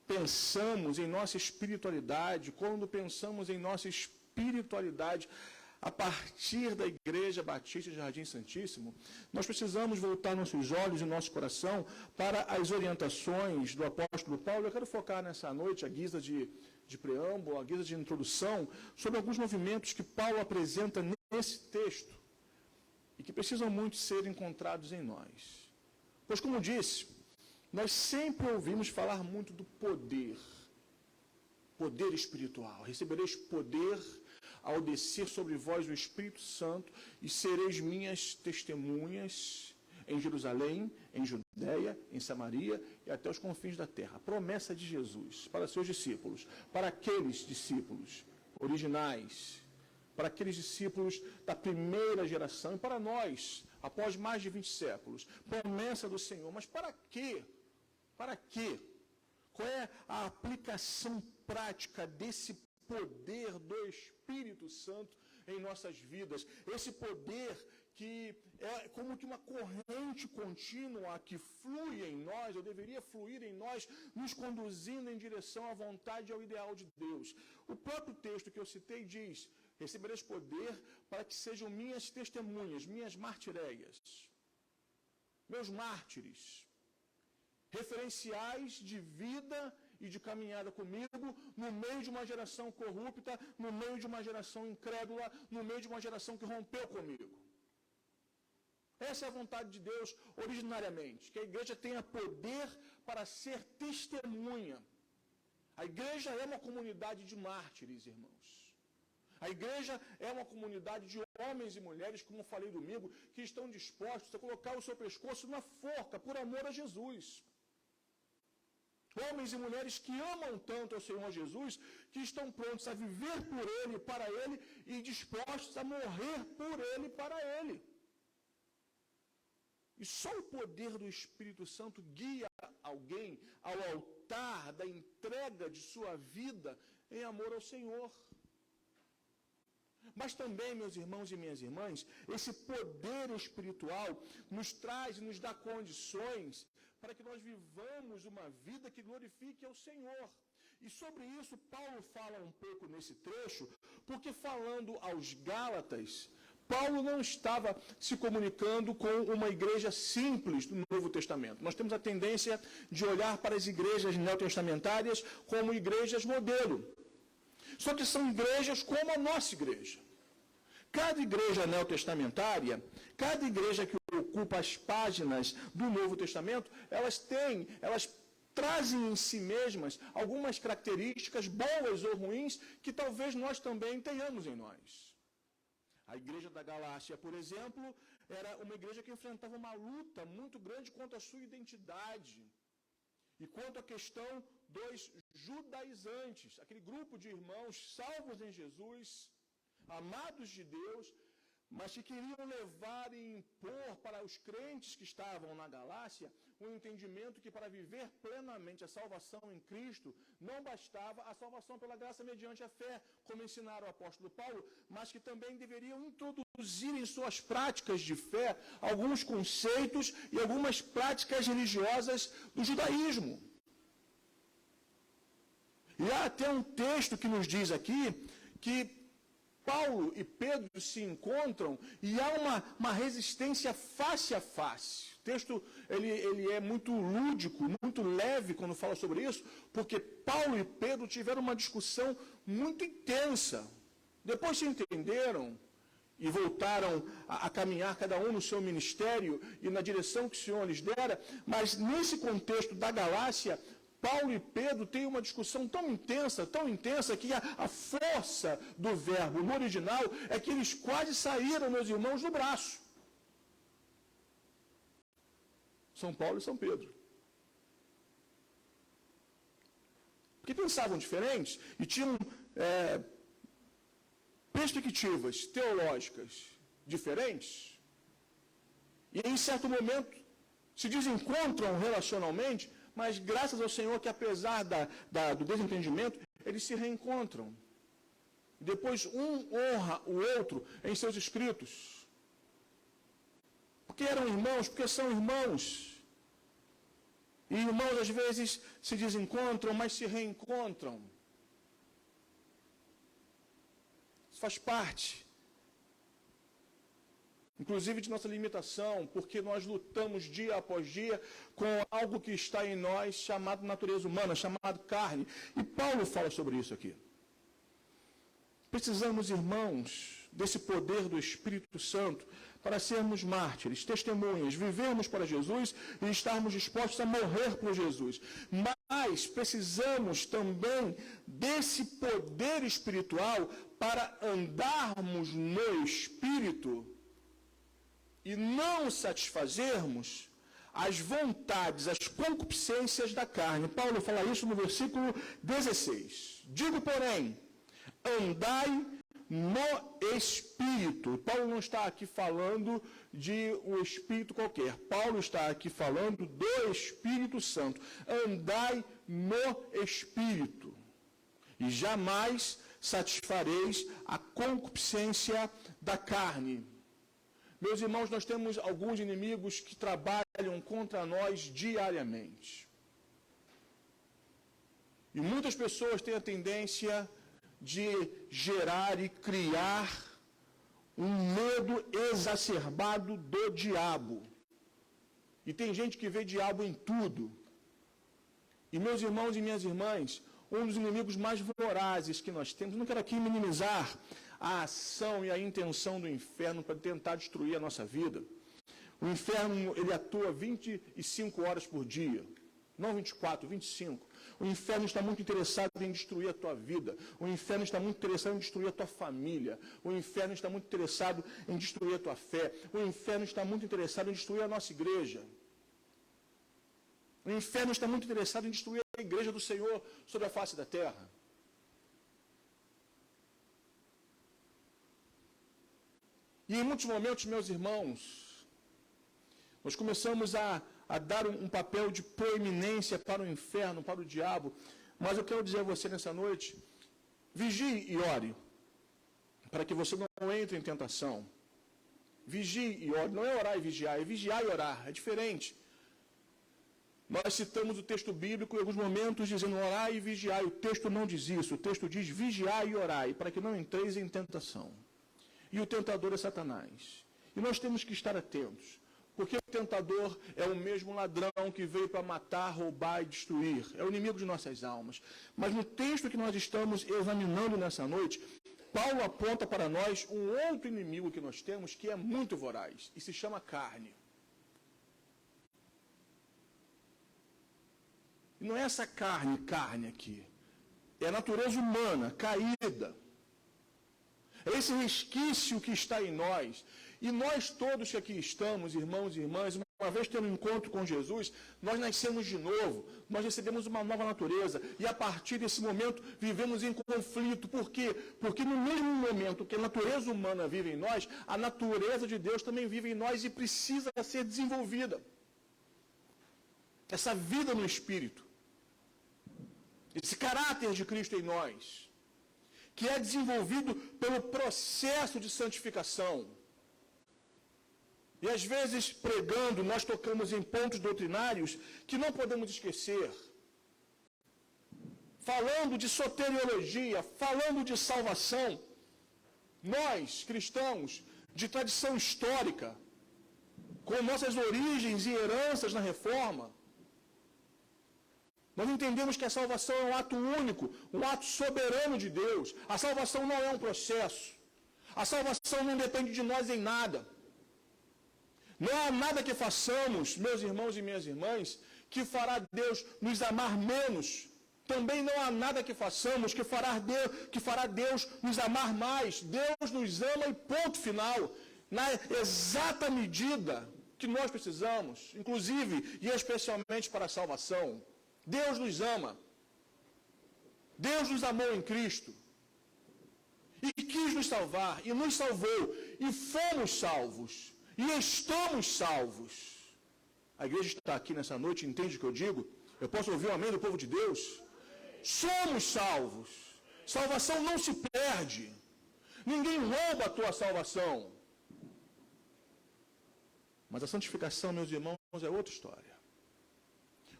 Speaker 2: pensamos em nossa espiritualidade, quando pensamos em nossa espiritualidade a partir da Igreja Batista de Jardim Santíssimo, nós precisamos voltar nossos olhos e nosso coração para as orientações do apóstolo Paulo. Eu quero focar nessa noite, a guisa de preâmbulo, a guisa de introdução, sobre alguns movimentos que Paulo apresenta nesse texto e que precisam muito ser encontrados em nós. Pois, como disse, nós sempre ouvimos falar muito do poder espiritual. Recebereis poder ao descer sobre vós o Espírito Santo e sereis minhas testemunhas em Jerusalém, em Judeia, em Samaria e até os confins da terra. A promessa de Jesus para seus discípulos, para aqueles discípulos originais, para aqueles discípulos da primeira geração e para nós, após mais de 20 séculos. Promessa do Senhor. Mas para quê? Para quê? Qual é a aplicação prática desse poder do Espírito Santo em nossas vidas? Esse poder que é como que uma corrente contínua que flui em nós, ou deveria fluir em nós, nos conduzindo em direção à vontade e ao ideal de Deus. O próprio texto que eu citei diz: recebereis poder para que sejam minhas testemunhas, minhas martireias, meus mártires, referenciais de vida e de caminhada comigo, no meio de uma geração corrupta, no meio de uma geração incrédula, no meio de uma geração que rompeu comigo. Essa é a vontade de Deus originariamente, que a igreja tenha poder para ser testemunha. A igreja é uma comunidade de mártires, irmãos. A igreja é uma comunidade de homens e mulheres, como eu falei domingo, que estão dispostos a colocar o seu pescoço na forca por amor a Jesus. Homens e mulheres que amam tanto ao Senhor Jesus, que estão prontos a viver por Ele, para Ele, e dispostos a morrer por Ele, para Ele. E só o poder do Espírito Santo guia alguém ao altar da entrega de sua vida em amor ao Senhor. Mas também, meus irmãos e minhas irmãs, esse poder espiritual nos traz e nos dá condições para que nós vivamos uma vida que glorifique ao Senhor. E sobre isso Paulo fala um pouco nesse trecho, porque falando aos Gálatas, Paulo não estava se comunicando com uma igreja simples do Novo Testamento. Nós temos a tendência de olhar para as igrejas neotestamentárias como igrejas modelo. Só que são igrejas como a nossa igreja. Cada igreja neotestamentária, cada igreja que ocupa as páginas do Novo Testamento, elas trazem em si mesmas algumas características boas ou ruins que talvez nós também tenhamos em nós. A igreja da Galácia, por exemplo, era uma igreja que enfrentava uma luta muito grande quanto à sua identidade e quanto à questão dos judaizantes, aquele grupo de irmãos salvos em Jesus, amados de Deus, mas que queriam levar e impor para os crentes que estavam na Galácia o entendimento que para viver plenamente a salvação em Cristo não bastava a salvação pela graça mediante a fé, como ensinaram o apóstolo Paulo, mas que também deveriam introduzir em suas práticas de fé alguns conceitos e algumas práticas religiosas do judaísmo. E há até um texto que nos diz aqui que Paulo e Pedro se encontram e há uma resistência face a face. O texto ele é muito lúdico, muito leve quando fala sobre isso, porque Paulo e Pedro tiveram uma discussão muito intensa. Depois se entenderam e voltaram a caminhar cada um no seu ministério e na direção que o Senhor lhes dera, mas nesse contexto da Galácia, Paulo e Pedro têm uma discussão tão intensa, que a força do verbo no original é que eles quase saíram, meus irmãos, do braço. São Paulo e São Pedro. Porque pensavam diferentes e tinham perspectivas teológicas diferentes. E em certo momento se desencontram relacionalmente, mas graças ao Senhor que apesar do desentendimento, eles se reencontram. E depois um honra o outro em seus escritos. Porque eram irmãos, porque são irmãos. E irmãos às vezes se desencontram, mas se reencontram. Isso faz parte, inclusive de nossa limitação, porque nós lutamos dia após dia com algo que está em nós, chamado natureza humana, chamado carne. E Paulo fala sobre isso aqui. Precisamos, irmãos, desse poder do Espírito Santo para sermos mártires, testemunhas, vivermos para Jesus e estarmos dispostos a morrer por Jesus. Mas precisamos também desse poder espiritual para andarmos no Espírito e não satisfazermos as vontades, as concupiscências da carne. Paulo fala isso no versículo 16. Digo, porém, andai no Espírito. Paulo não está aqui falando de um Espírito qualquer. Paulo está aqui falando do Espírito Santo. Andai no Espírito. E jamais satisfareis a concupiscência da carne. Meus irmãos, nós temos alguns inimigos que trabalham contra nós diariamente. E muitas pessoas têm a tendência de gerar e criar um medo exacerbado do diabo. E tem gente que vê diabo em tudo. E meus irmãos e minhas irmãs, um dos inimigos mais vorazes que nós temos, não quero aqui minimizar a ação e a intenção do inferno para tentar destruir a nossa vida. O inferno, ele atua 25 horas por dia, não 24, 25. O inferno está muito interessado em destruir a tua vida. O inferno está muito interessado em destruir a tua família. O inferno está muito interessado em destruir a tua fé. O inferno está muito interessado em destruir a nossa igreja. O inferno está muito interessado em destruir a igreja do Senhor sobre a face da terra. E em muitos momentos, meus irmãos, nós começamos a dar um papel de proeminência para o inferno, para o diabo. Mas eu quero dizer a você nessa noite, vigie e ore, para que você não entre em tentação. Vigie e ore, não é orar e vigiar, é vigiar e orar, é diferente. Nós citamos o texto bíblico em alguns momentos dizendo orar e vigiar, e o texto não diz isso, o texto diz vigiar e orar, para que não entreis em tentação. E o tentador é Satanás. E nós temos que estar atentos, porque o tentador é o mesmo ladrão que veio para matar, roubar e destruir. É o inimigo de nossas almas. Mas no texto que nós estamos examinando nessa noite, Paulo aponta para nós um outro inimigo que nós temos que é muito voraz e se chama carne. E não é essa carne aqui. É a natureza humana, caída. É esse resquício que está em nós. E nós todos que aqui estamos, irmãos e irmãs, uma vez tendo um encontro com Jesus, nós nascemos de novo, nós recebemos uma nova natureza. E a partir desse momento vivemos em conflito. Por quê? Porque no mesmo momento que a natureza humana vive em nós, a natureza de Deus também vive em nós e precisa ser desenvolvida. Essa vida no Espírito. Esse caráter de Cristo em nós, que é desenvolvido pelo processo de santificação. E às vezes, pregando, nós tocamos em pontos doutrinários que não podemos esquecer. Falando de soteriologia, falando de salvação, nós, cristãos, de tradição histórica, com nossas origens e heranças na Reforma, nós entendemos que a salvação é um ato único, um ato soberano de Deus. A salvação não é um processo. A salvação não depende de nós em nada. Não há nada que façamos, meus irmãos e minhas irmãs, que fará Deus nos amar menos. Também não há nada que façamos que fará Deus nos amar mais. Deus nos ama e ponto final. Na exata medida que nós precisamos, inclusive e especialmente para a salvação. Deus nos ama. Deus nos amou em Cristo. E quis nos salvar. E nos salvou. E fomos salvos. E estamos salvos. A igreja está aqui nessa noite, entende o que eu digo? Eu posso ouvir o amém do povo de Deus? Somos salvos. Salvação não se perde. Ninguém rouba a tua salvação. Mas a santificação, meus irmãos, é outra história.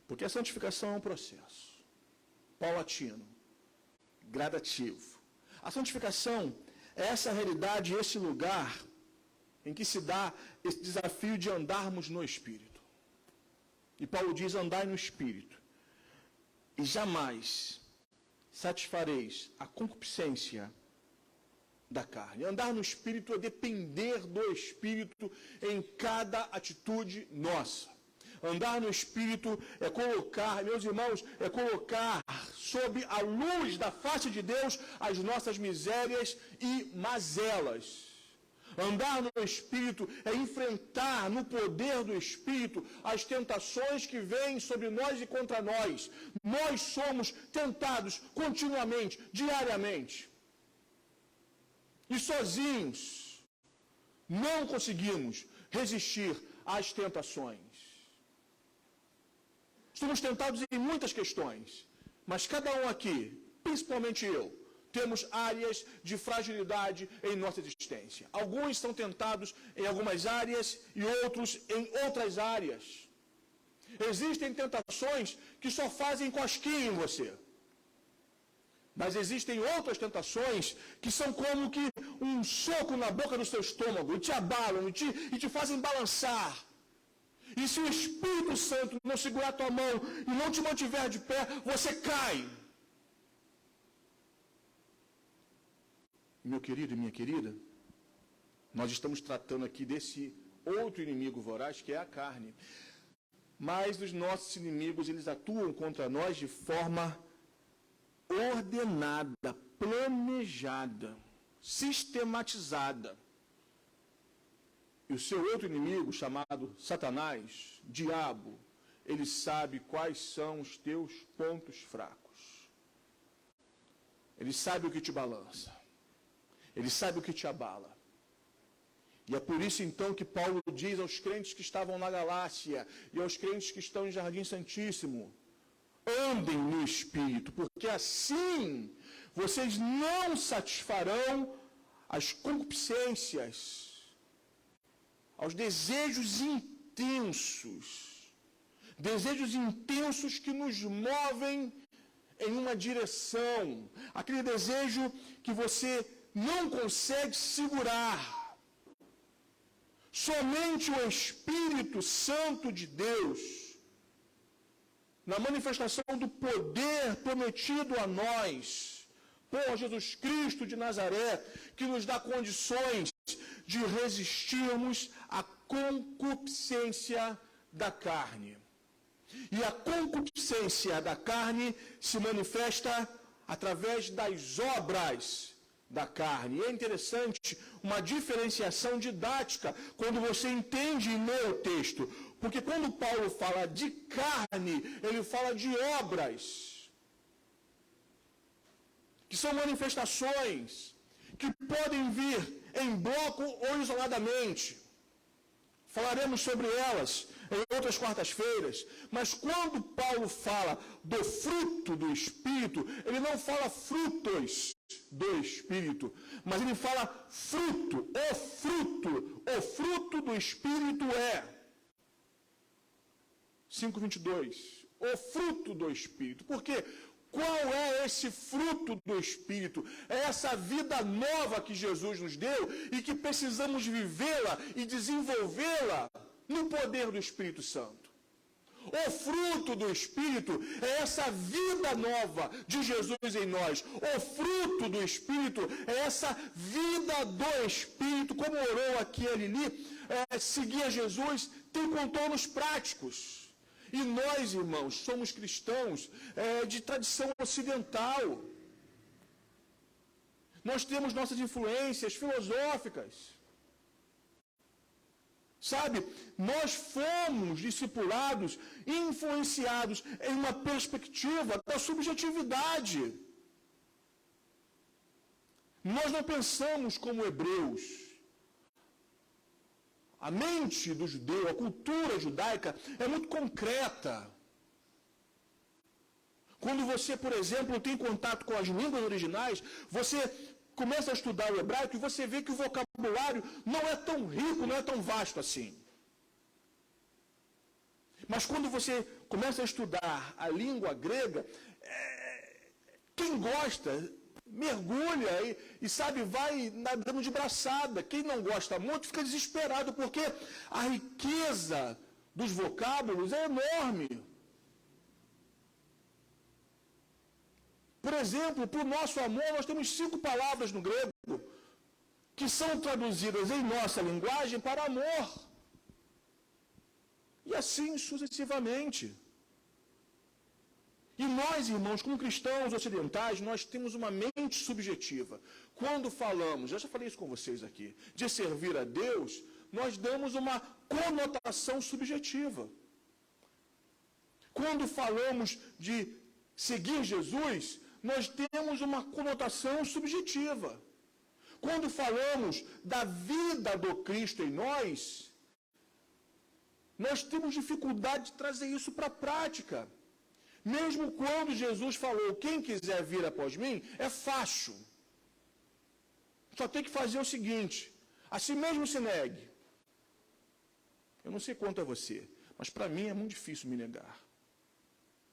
Speaker 2: Porque a santificação é um processo paulatino, gradativo. A santificação é essa realidade, esse lugar em que se dá esse desafio de andarmos no Espírito. E Paulo diz, andai no Espírito, e jamais satisfareis a concupiscência da carne. Andar no Espírito é depender do Espírito em cada atitude nossa. Andar no Espírito é colocar, meus irmãos, é colocar sob a luz da face de Deus as nossas misérias e mazelas. Andar no Espírito é enfrentar no poder do Espírito as tentações que vêm sobre nós e contra nós. Nós somos tentados continuamente, diariamente. E sozinhos não conseguimos resistir às tentações. Somos tentados em muitas questões, mas cada um aqui, principalmente eu, temos áreas de fragilidade em nossa existência. Alguns são tentados em algumas áreas e outros em outras áreas. Existem tentações que só fazem cosquinha em você. Mas existem outras tentações que são como que um soco na boca do seu estômago, e te abalam, e te fazem balançar. E se o Espírito Santo não segurar a tua mão e não te mantiver de pé, você cai. Meu querido e minha querida, nós estamos tratando aqui desse outro inimigo voraz, que é a carne. Mas os nossos inimigos, eles atuam contra nós de forma ordenada, planejada, sistematizada. E o seu outro inimigo, chamado Satanás, diabo, ele sabe quais são os teus pontos fracos. Ele sabe o que te balança. Ele sabe o que te abala. E é por isso então que Paulo diz aos crentes que estavam na Galácia e aos crentes que estão em Jardim Santíssimo: andem no Espírito, porque assim vocês não satisfarão as concupiscências, aos desejos intensos que nos movem em uma direção, aquele desejo que você não consegue segurar. Somente o Espírito Santo de Deus, na manifestação do poder prometido a nós, por Jesus Cristo de Nazaré, que nos dá condições de resistirmos à concupiscência da carne. E a concupiscência da carne se manifesta através das obras da carne. E é interessante uma diferenciação didática quando você entende e lê o texto. Porque quando Paulo fala de carne, ele fala de obras, que são manifestações que podem vir em bloco ou isoladamente. Falaremos sobre elas em outras quartas-feiras, mas quando Paulo fala do fruto do Espírito, ele não fala frutos do Espírito, mas ele fala fruto. O fruto do Espírito é 5:22, o fruto do Espírito. Por quê? Qual é esse fruto do Espírito? É essa vida nova que Jesus nos deu e que precisamos vivê-la e desenvolvê-la no poder do Espírito Santo. O fruto do Espírito é essa vida nova de Jesus em nós. O fruto do Espírito é essa vida do Espírito, como orou aqui a Lili, seguir a Jesus, tem contornos práticos. E nós, irmãos, somos cristãos de tradição ocidental. Nós temos nossas influências filosóficas. Sabe, nós fomos discipulados e influenciados em uma perspectiva da subjetividade. Nós não pensamos como hebreus. A mente do judeu, a cultura judaica é muito concreta. Quando você, por exemplo, tem contato com as línguas originais, você começa a estudar o hebraico e você vê que o vocabulário não é tão rico, não é tão vasto assim. Mas quando você começa a estudar a língua grega, quem gosta mergulha e sabe, vai nadando de braçada. Quem não gosta muito fica desesperado, porque a riqueza dos vocábulos é enorme. Por exemplo, para o nosso amor, nós temos 5 palavras no grego que são traduzidas em nossa linguagem para amor. E assim sucessivamente. E nós, irmãos, como cristãos ocidentais, nós temos uma mente subjetiva. Quando falamos, eu já falei isso com vocês aqui, de servir a Deus, nós damos uma conotação subjetiva. Quando falamos de seguir Jesus, nós temos uma conotação subjetiva. Quando falamos da vida do Cristo em nós temos dificuldade de trazer isso para a prática. Mesmo quando Jesus falou, quem quiser vir após mim, é fácil. Só tem que fazer o seguinte, a si mesmo se negue. Eu não sei quanto a você, mas para mim é muito difícil me negar.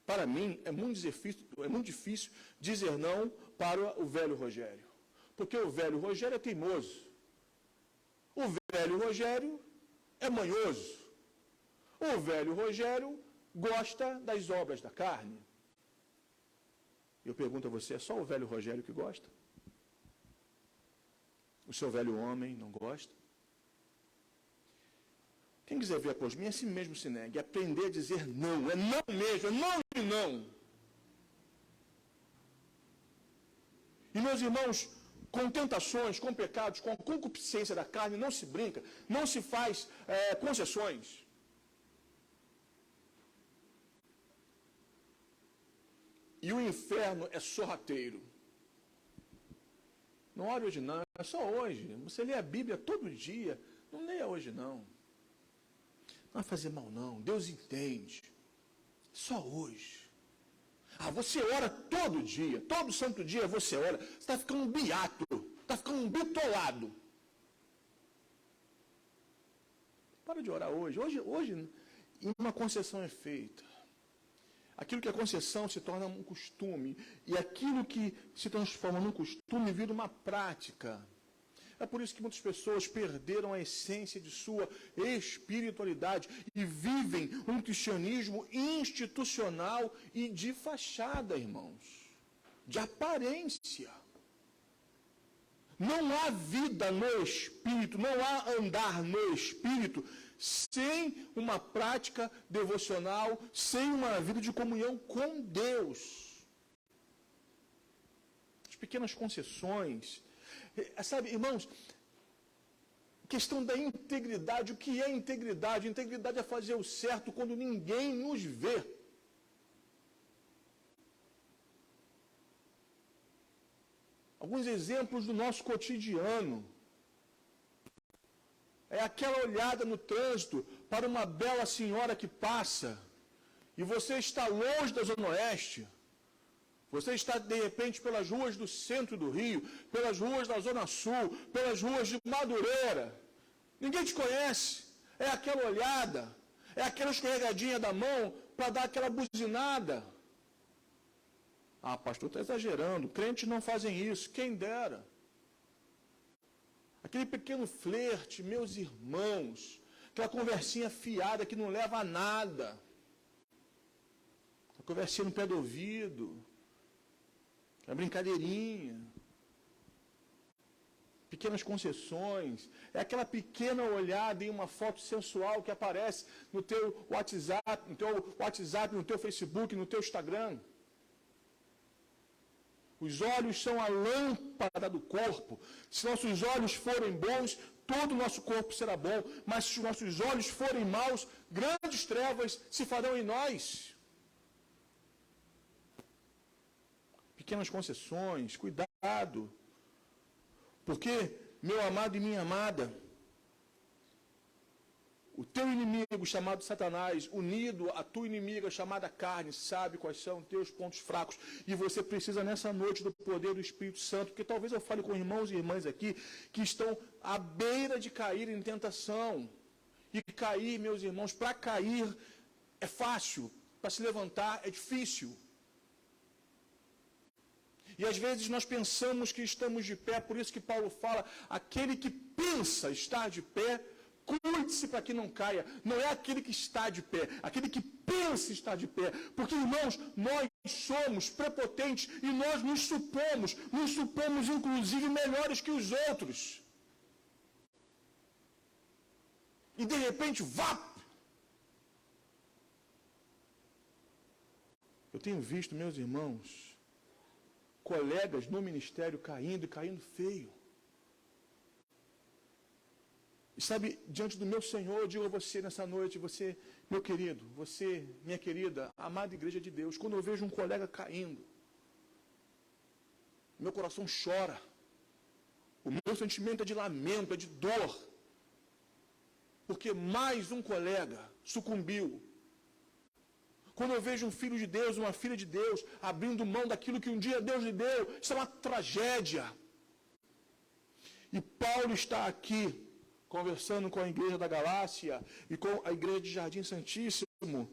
Speaker 2: Para mim é muito difícil dizer não para o velho Rogério. Porque o velho Rogério é teimoso. O velho Rogério é manhoso. O velho Rogério gosta das obras da carne. Eu pergunto a você, é só o velho Rogério que gosta? O seu velho homem não gosta? Quem quiser vir após mim, assim mesmo se negue. Aprender a dizer não. É não mesmo, é não e não. E meus irmãos, com tentações, com pecados, com a concupiscência da carne, não se brinca, não se faz concessões. E o inferno é sorrateiro. Não ore hoje não, é só hoje. Você lê a Bíblia todo dia, não leia hoje não. Não vai fazer mal não, Deus entende. Só hoje. Você ora todo dia, todo santo dia você ora. Você está ficando um beato, está ficando um bitolado. Para de orar hoje. Hoje uma concessão é feita. Aquilo que é concessão se torna um costume. E aquilo que se transforma num costume vira uma prática. É por isso que muitas pessoas perderam a essência de sua espiritualidade e vivem um cristianismo institucional e de fachada, irmãos. De aparência. Não há vida no Espírito, não há andar no Espírito sem uma prática devocional, sem uma vida de comunhão com Deus. As pequenas concessões. Sabe, irmãos, questão da integridade. O que é integridade? Integridade é fazer o certo quando ninguém nos vê. Alguns exemplos do nosso cotidiano. É aquela olhada no trânsito para uma bela senhora que passa e você está longe da Zona Oeste. Você está, de repente, pelas ruas do centro do Rio, pelas ruas da Zona Sul, pelas ruas de Madureira. Ninguém te conhece. É aquela olhada, é aquela escorregadinha da mão para dar aquela buzinada. Ah, pastor, está exagerando. Crentes não fazem isso. Quem dera. Aquele pequeno flerte, meus irmãos. Aquela conversinha fiada que não leva a nada. A conversinha no pé do ouvido. A brincadeirinha. Pequenas concessões. É aquela pequena olhada em uma foto sensual que aparece no teu WhatsApp, no teu Facebook, no teu Instagram. Os olhos são a lâmpada do corpo. Se nossos olhos forem bons, todo o nosso corpo será bom. Mas se os nossos olhos forem maus, grandes trevas se farão em nós. Pequenas concessões, cuidado. Porque, meu amado e minha amada, o teu inimigo chamado Satanás, unido à tua inimiga chamada carne, sabe quais são os teus pontos fracos. E você precisa nessa noite do poder do Espírito Santo, porque talvez eu fale com irmãos e irmãs aqui que estão à beira de cair em tentação. E cair, meus irmãos, para cair é fácil, para se levantar é difícil. E às vezes nós pensamos que estamos de pé, por isso que Paulo fala, aquele que pensa estar de pé, cuide-se para que não caia. Não é aquele que está de pé, aquele que pensa estar de pé. Porque, irmãos, nós somos prepotentes e nós nos supomos inclusive melhores que os outros. E de repente, vá! Eu tenho visto, meus irmãos, colegas no ministério caindo e caindo feio. E sabe, diante do meu Senhor, eu digo a você nessa noite, você, meu querido, você, minha querida, amada igreja de Deus, quando eu vejo um colega caindo, meu coração chora. O meu sentimento é de lamento, é de dor. Porque mais um colega sucumbiu. Quando eu vejo um filho de Deus, uma filha de Deus, abrindo mão daquilo que um dia Deus lhe deu, isso é uma tragédia. E Paulo está aqui, conversando com a igreja da Galácia e com a igreja de Jardim Santíssimo,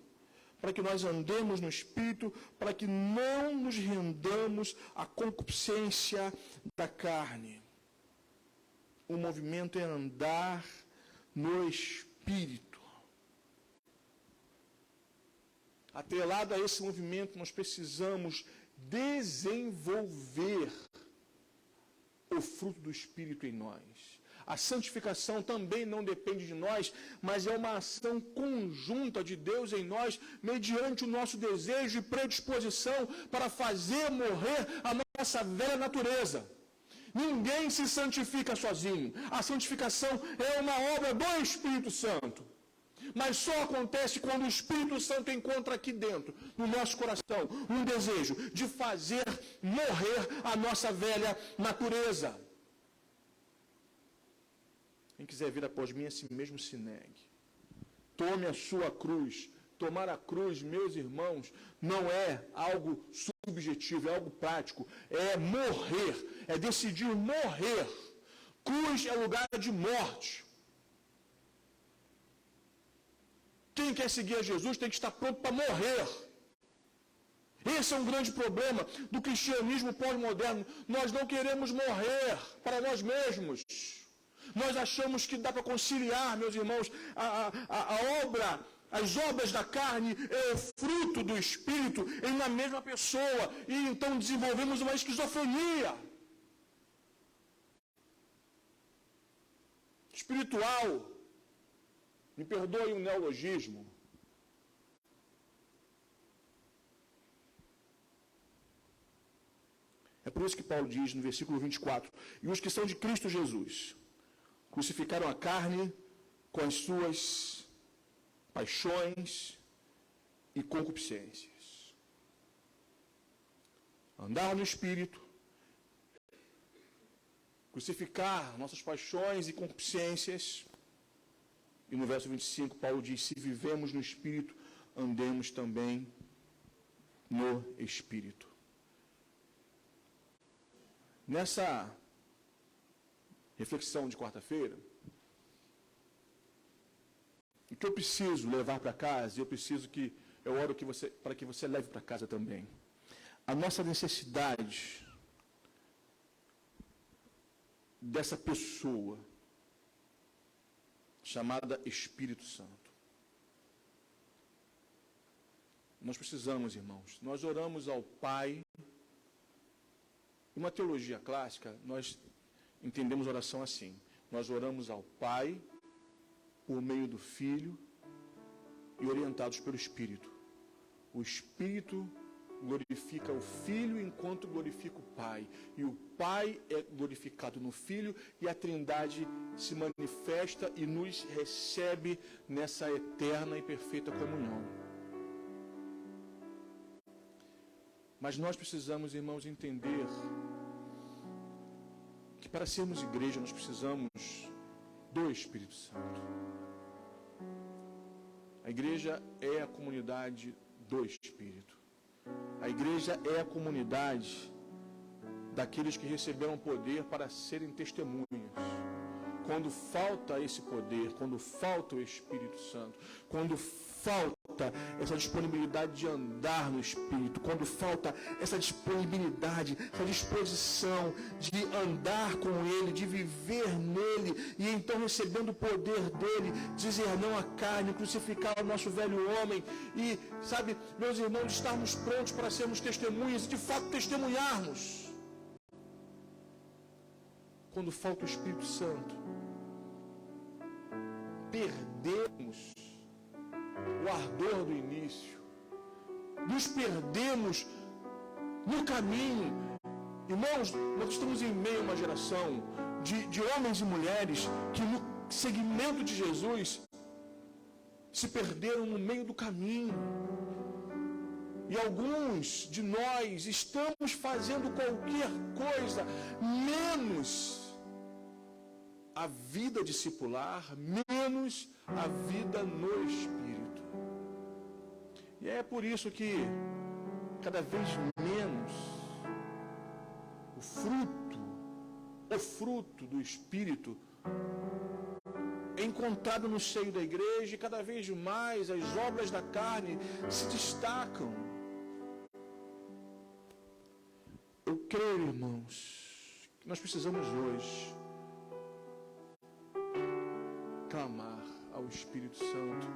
Speaker 2: para que nós andemos no Espírito, para que não nos rendamos à concupiscência da carne. O movimento é andar no Espírito. Atrelado a esse movimento, nós precisamos desenvolver o fruto do Espírito em nós. A santificação também não depende de nós, mas é uma ação conjunta de Deus em nós, mediante o nosso desejo e predisposição para fazer morrer a nossa velha natureza. Ninguém se santifica sozinho. A santificação é uma obra do Espírito Santo. Mas só acontece quando o Espírito Santo encontra aqui dentro, no nosso coração, um desejo de fazer morrer a nossa velha natureza. Quem quiser vir após mim, a si mesmo se negue. Tome a sua cruz. Tomar a cruz, meus irmãos, não é algo subjetivo, é algo prático. É morrer, é decidir morrer. Cruz é lugar de morte. Quem quer seguir a Jesus tem que estar pronto para morrer. Esse é um grande problema do cristianismo pós-moderno. Nós não queremos morrer para nós mesmos. Nós achamos que dá para conciliar, meus irmãos, as obras da carne é o fruto do Espírito em uma mesma pessoa. E então desenvolvemos uma esquizofrenia. espiritual. Me perdoe o neologismo. É por isso que Paulo diz no versículo 24: e os que são de Cristo Jesus crucificaram a carne com as suas paixões e concupiscências. Andar no Espírito, crucificar nossas paixões e concupiscências. E no verso 25, Paulo diz: se vivemos no Espírito, andemos também no Espírito. Nessa reflexão de quarta-feira, o que eu preciso levar para casa, eu oro para que você leve para casa também. A nossa necessidade dessa pessoa chamada Espírito Santo. Nós precisamos, irmãos, nós oramos ao Pai. Em uma teologia clássica, nós entendemos a oração assim: nós oramos ao Pai por meio do Filho e orientados pelo Espírito. O Espírito glorifica o Filho enquanto glorifica o Pai. E o Pai é glorificado no Filho e a Trindade se manifesta e nos recebe nessa eterna e perfeita comunhão. Mas nós precisamos, irmãos, entender que para sermos igreja nós precisamos do Espírito Santo. A igreja é a comunidade do Espírito. A igreja é a comunidade daqueles que receberam poder para serem testemunhas. Quando falta esse poder, quando falta o Espírito Santo, quando falta essa disponibilidade de andar no Espírito, quando falta essa disponibilidade, essa disposição de andar com Ele, de viver nele, e então recebendo o poder dele, dizer não à carne, crucificar o nosso velho homem, e, sabe, meus irmãos, estarmos prontos para sermos testemunhas, e de fato testemunharmos. Quando falta o Espírito Santo, perdemos o ardor do início, nos perdemos no caminho. Irmãos, nós estamos em meio a uma geração de homens e mulheres que no seguimento de Jesus se perderam no meio do caminho. E alguns de nós estamos fazendo qualquer coisa menos a vida discipular, menos a vida no Espírito. E é por isso que cada vez menos o fruto do Espírito é encontrado no seio da igreja, e cada vez mais as obras da carne se destacam. Eu creio, irmãos, que nós precisamos hoje clamar ao Espírito Santo,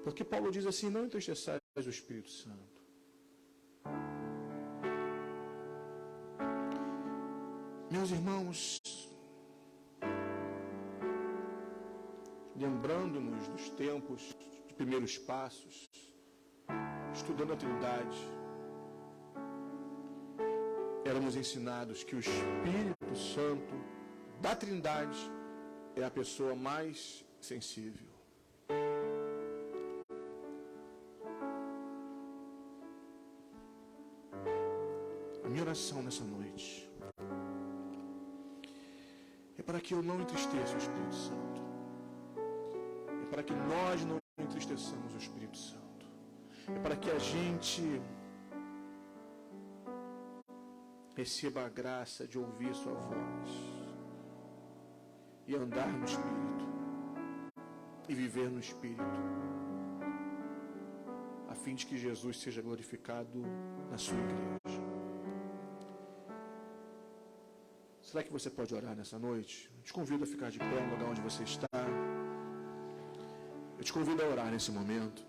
Speaker 2: porque Paulo diz assim: não entristeçais o Espírito Santo. Meus irmãos, lembrando-nos dos tempos de primeiros passos, estudando a Trindade, éramos ensinados que o Espírito Santo da Trindade é a pessoa mais sensível. A minha oração nessa noite é para que eu não entristeça o Espírito Santo. É para que nós não entristeçamos o Espírito Santo. É para que a gente receba a graça de ouvir sua voz e andar no Espírito e viver no Espírito, a fim de que Jesus seja glorificado na sua igreja. Será que você pode orar nessa noite? Eu te convido a ficar de pé no lugar onde você está. Eu te convido a orar nesse momento.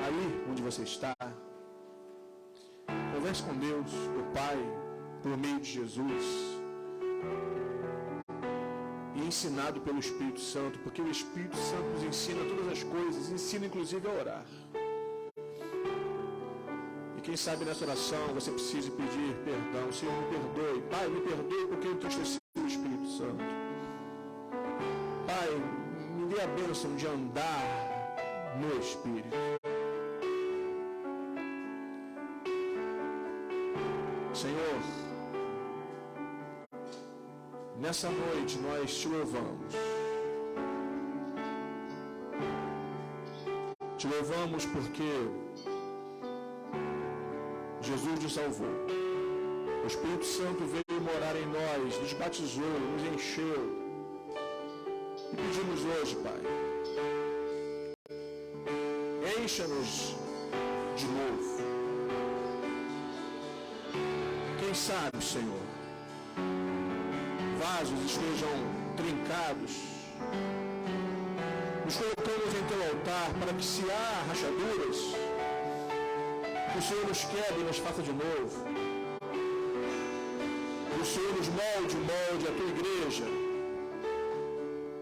Speaker 2: Aí onde você está, converse com Deus, o Pai, por meio de Jesus. e ensinado pelo Espírito Santo, porque o Espírito Santo nos ensina todas as coisas, ensina inclusive a orar. E quem sabe nessa oração você precisa pedir perdão. Senhor, me perdoe. Pai, me perdoe porque eu entristeci o Espírito Santo. Pai, me dê a bênção de andar no Espírito. Senhor, nessa noite nós te louvamos. Te louvamos porque Jesus nos salvou. O Espírito Santo veio morar em nós, nos batizou, nos encheu. E pedimos hoje, Pai, encha-nos de novo. Quem sabe, Senhor, vasos estejam trincados. Nos colocamos em teu altar para que, se há rachaduras, o Senhor nos quebre e nos faça de novo. O Senhor nos molde a tua igreja,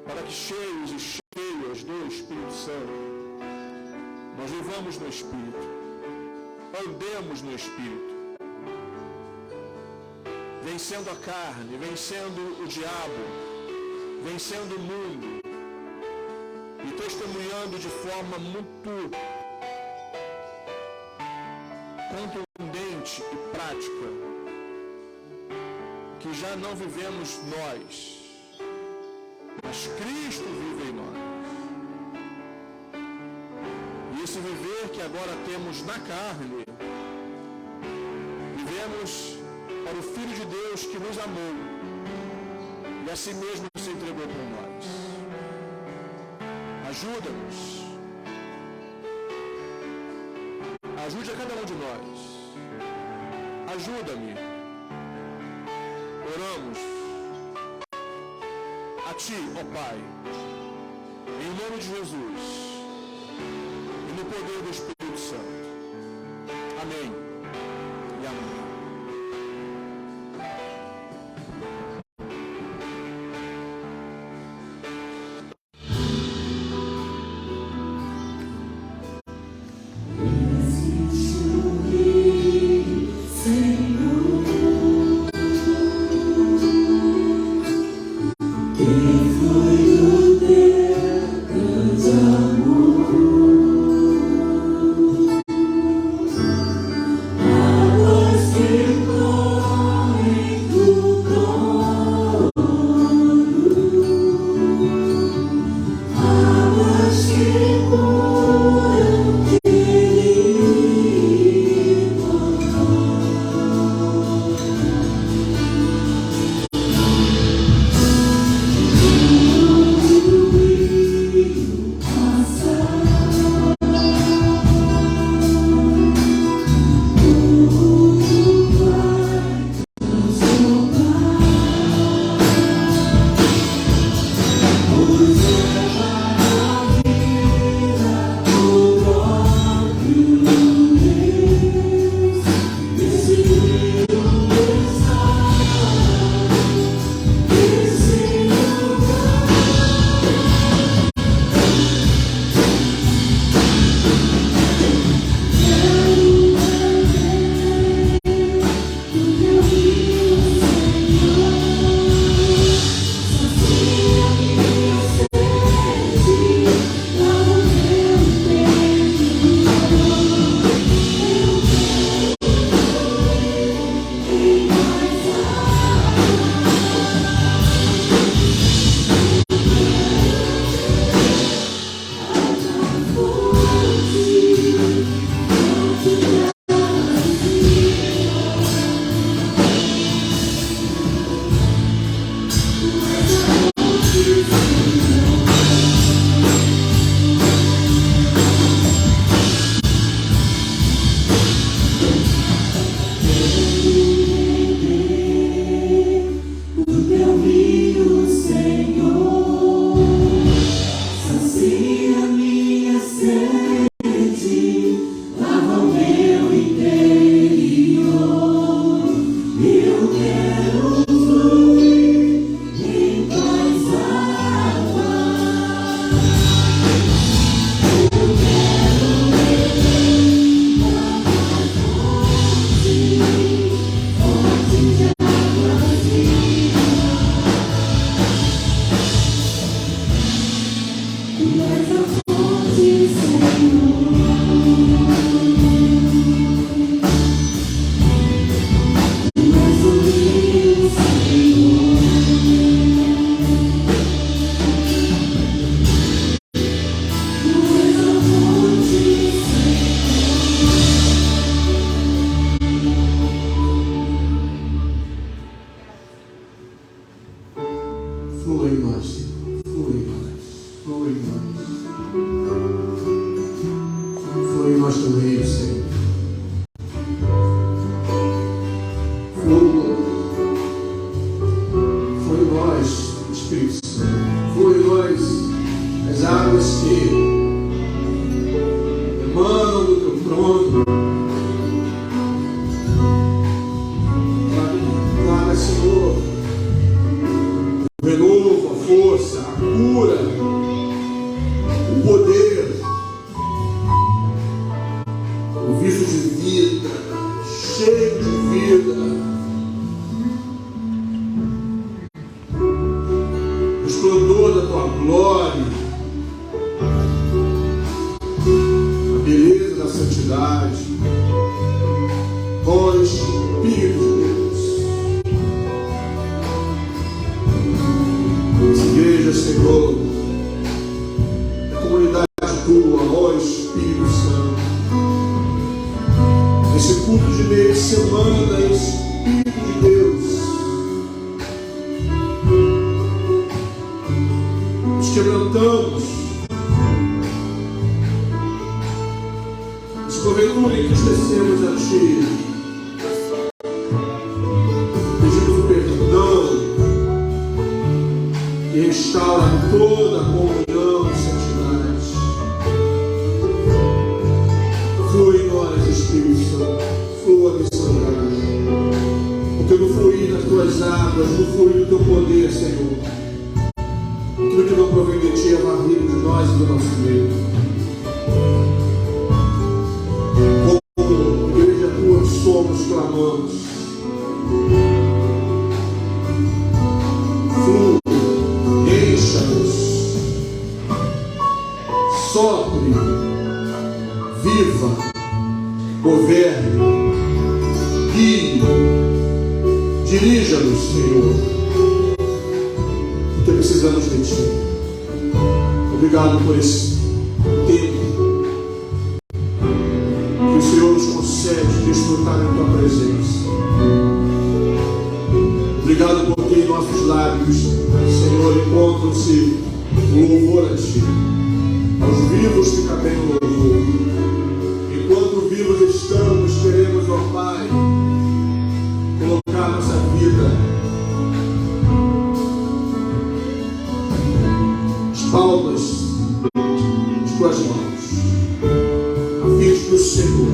Speaker 2: para que cheios e cheias do Espírito Santo, nós vivamos no Espírito, andemos no Espírito, vencendo a carne, vencendo o diabo, vencendo o mundo e testemunhando de forma muito contundente e prática que já não vivemos nós, mas Cristo vive em nós. E esse viver que agora temos na carne, vivemos para o Filho de Deus que nos amou e a si mesmo se entregou por nós. Ajuda-nos. Ajude a cada um de nós. Ajuda-me. Oramos a Ti, ó Pai, em nome de Jesus e no poder do Espírito Santo. Amém e amém. Flua em nós, Senhor. Flua em nós. Flua em nós. Flua em nós também, Senhor. Flua. Flua em nós, Espírito Santo. Flua em nós as águas que emanam do teu trono. Traga, Senhor, o renovo, a força, a cura, o poder, o vício de vida, cheio de vida, o esplendor da tua glória, a beleza da santidade, ó Espírito de Deus. Essa igreja, Senhor, a comunidade tua, ó Espírito Santo, esse culto de meio de semana, Espírito de Deus, nos quebrantamos, se porventura entristecemos a Ti, pedimos o perdão e restaura toda a comunhão e santidade. Flua em nós, Espírito Santo, flua nesse lugar, porque no fluir das tuas águas, no fluir do teu poder, Senhor, aquilo que não provém de Ti é varrido de nós e do nosso meio. Como igreja tua que somos, clamamos. Flua, encha-nos, sopre, viva, governe, guie, dirija-nos, Senhor, porque precisamos de Ti. Obrigado por esse tempo que o Senhor nos concede desfrutar da Tua presença. Obrigado porque em nossos lábios, Senhor, encontram-se o louvor a Ti. Aos vivos fica bem o louvor. Enquanto vivos estamos, queremos, ó Pai, colocar nossa vida, as palmas de Tuas mãos, a fim de que o Senhor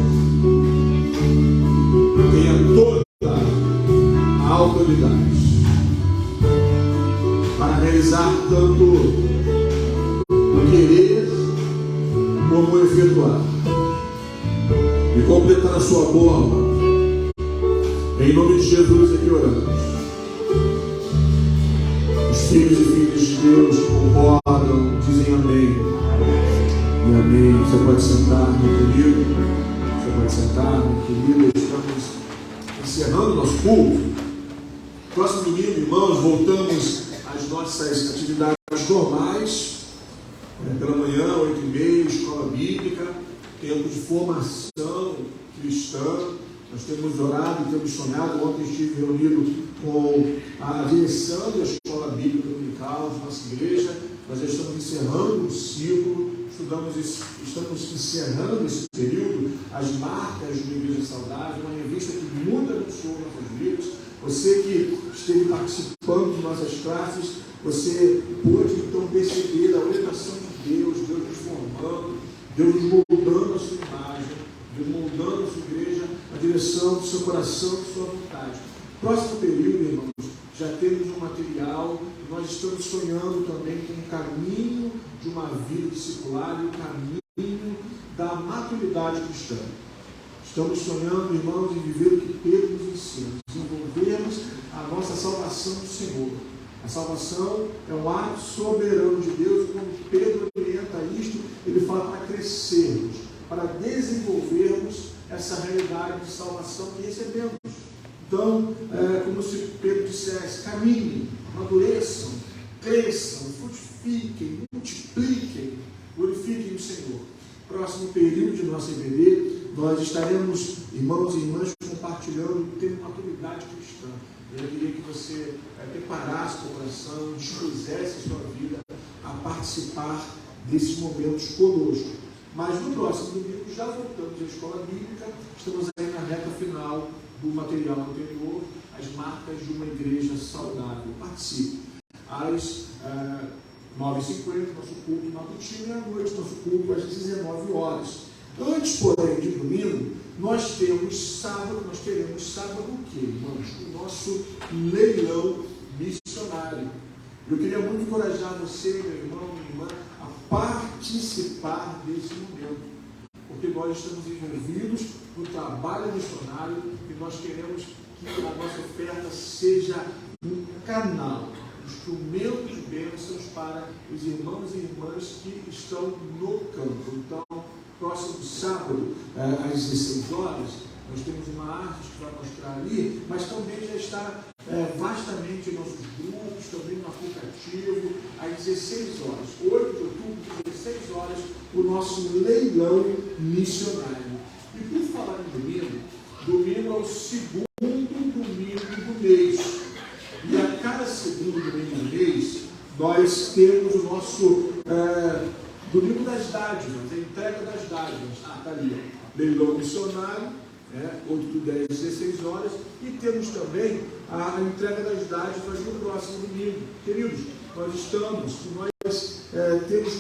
Speaker 2: tenha toda a autoridade para realizar tanto o querer como o efetuar e completar a sua boa obra. Em nome de Jesus é que oramos. Os filhos e filhas de Deus concordam, dizem amém e amém. Você pode sentar, meu querido. Você pode sentar, meu querido. Estamos encerrando nosso culto. Próximo domingo, irmãos, voltamos às nossas atividades normais. Pela manhã, 8h30, escola bíblica, tempo de formação cristã. Nós temos orado e temos sonhado. Ontem estive reunido com a direção da escola bíblica dominical de nossa igreja. Nós já estamos encerrando um ciclo, estamos encerrando esse período, as marcas de uma igreja saudável, uma revista que muito abençoou nossas vidas. Você que esteve participando de nossas classes, você pôde então perceber a orientação de Deus, Deus nos formando, Deus nos moldando a sua imagem, Deus moldando a sua igreja, a direção do seu coração, da sua vontade. Próximo período, irmãos, já temos um material e nós estamos sonhando também com o caminho de uma vida discipular e o caminho da maturidade cristã. Estamos sonhando, irmãos, em viver o que Pedro nos ensina, desenvolvermos a nossa salvação do Senhor. A salvação é um ato soberano de Deus, como Pedro orienta ele fala para crescermos, para desenvolvermos essa realidade de salvação que recebemos. Então, como se Pedro dissesse, caminhem, amadureçam, cresçam, frutifiquem, multipliquem, glorifiquem o Senhor. Próximo período de nossa EBD, nós estaremos, irmãos e irmãs, compartilhando o tema maturidade cristã. Eu queria que você preparasse o coração, dispusesse a sua vida a participar desses momentos conosco. Mas no próximo domingo já voltamos à escola bíblica, estamos aí na reta final do material anterior, as marcas de uma igreja saudável. Participe. Às 9h50, nosso culto matutino, e à noite, nosso culto às 19 horas. Antes, porém, de domingo, nós teremos sábado o quê, irmãos? O nosso leilão missionário. Eu queria muito encorajar você, meu irmão, minha irmã, a participar desse momento, porque nós estamos envolvidos no trabalho missionário e nós queremos que a nossa oferta seja um canal, instrumento de bênçãos para os irmãos e irmãs que estão no campo. Então, próximo sábado, às 16 horas, nós temos uma arte que vai mostrar ali, mas também já está vastamente em nossos grupos, também no aplicativo, às 16 horas, 8 de outubro, 16 horas, o nosso leilão missionário. E por falar em domingo é o segundo domingo do mês. E a cada segundo domingo do mês, nós temos o nosso domingo das dádivas, a entrega das dádivas. Está ali, leilão missionário, 8 do 10, 16 horas, e temos também a entrega das dádivas no próximo domingo. Queridos, nós temos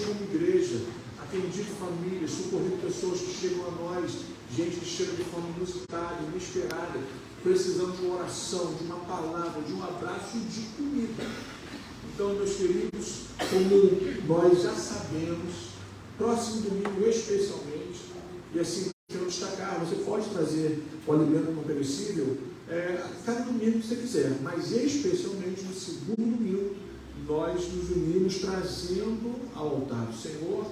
Speaker 2: como igreja atendido famílias, socorrido pessoas que chegam a nós, gente que chega de forma inusitada, inesperada, precisando de uma oração, de uma palavra, de um abraço, de comida. Então, meus queridos, como nós já sabemos, próximo domingo especialmente, e assim quero destacar, você pode trazer o alimento não perecível cada domingo que você quiser, mas especialmente no segundo domingo, nós nos unimos trazendo ao altar do Senhor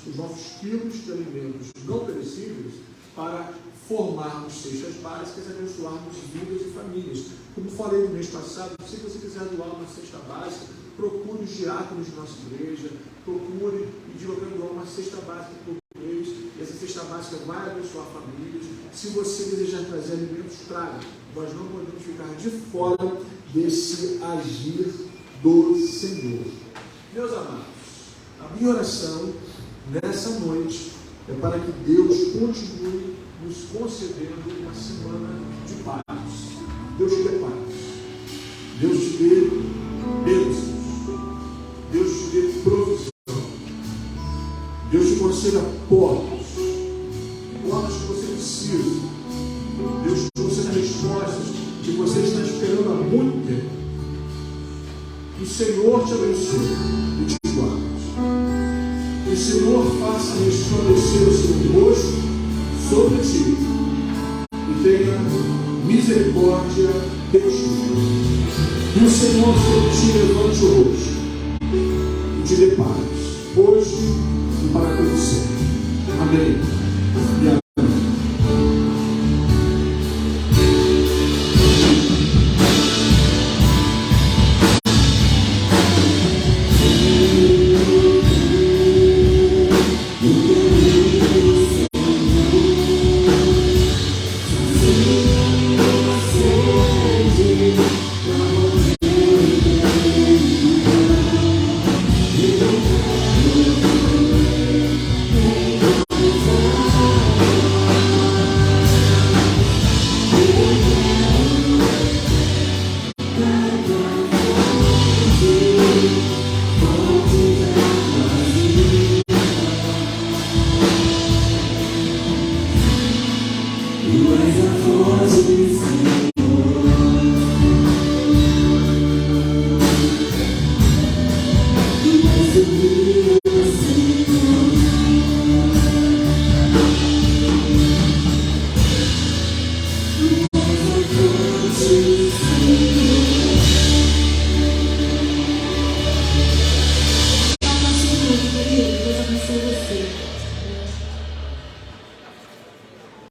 Speaker 2: os nossos quilos de alimentos não perecíveis para formarmos cestas básicas e abençoarmos vidas e famílias. Como falei no mês passado, se você quiser doar uma cesta básica, procure os diáconos de nossa igreja, procure e de doar uma cesta básica por mês. Essa cesta básica vai abençoar famílias. Se você desejar trazer alimentos, traga. Nós não podemos ficar de fora desse agir do Senhor. Meus amados, a minha oração nessa noite é para que Deus continue nos concedendo uma semana de paz. Deus te dê paz. Deus te dê bênçãos. Deus te dê provisão. Deus te conceda portas que você precisa. Deus te conceda respostas que você está esperando há muito tempo. Que o Senhor te abençoe e te guarde. Que o Senhor faça resplandecer o seu rosto sobre ti e tenha misericórdia de ti. Que o Senhor te levante o rosto e te dê paz, hoje e para todo sempre. Amém.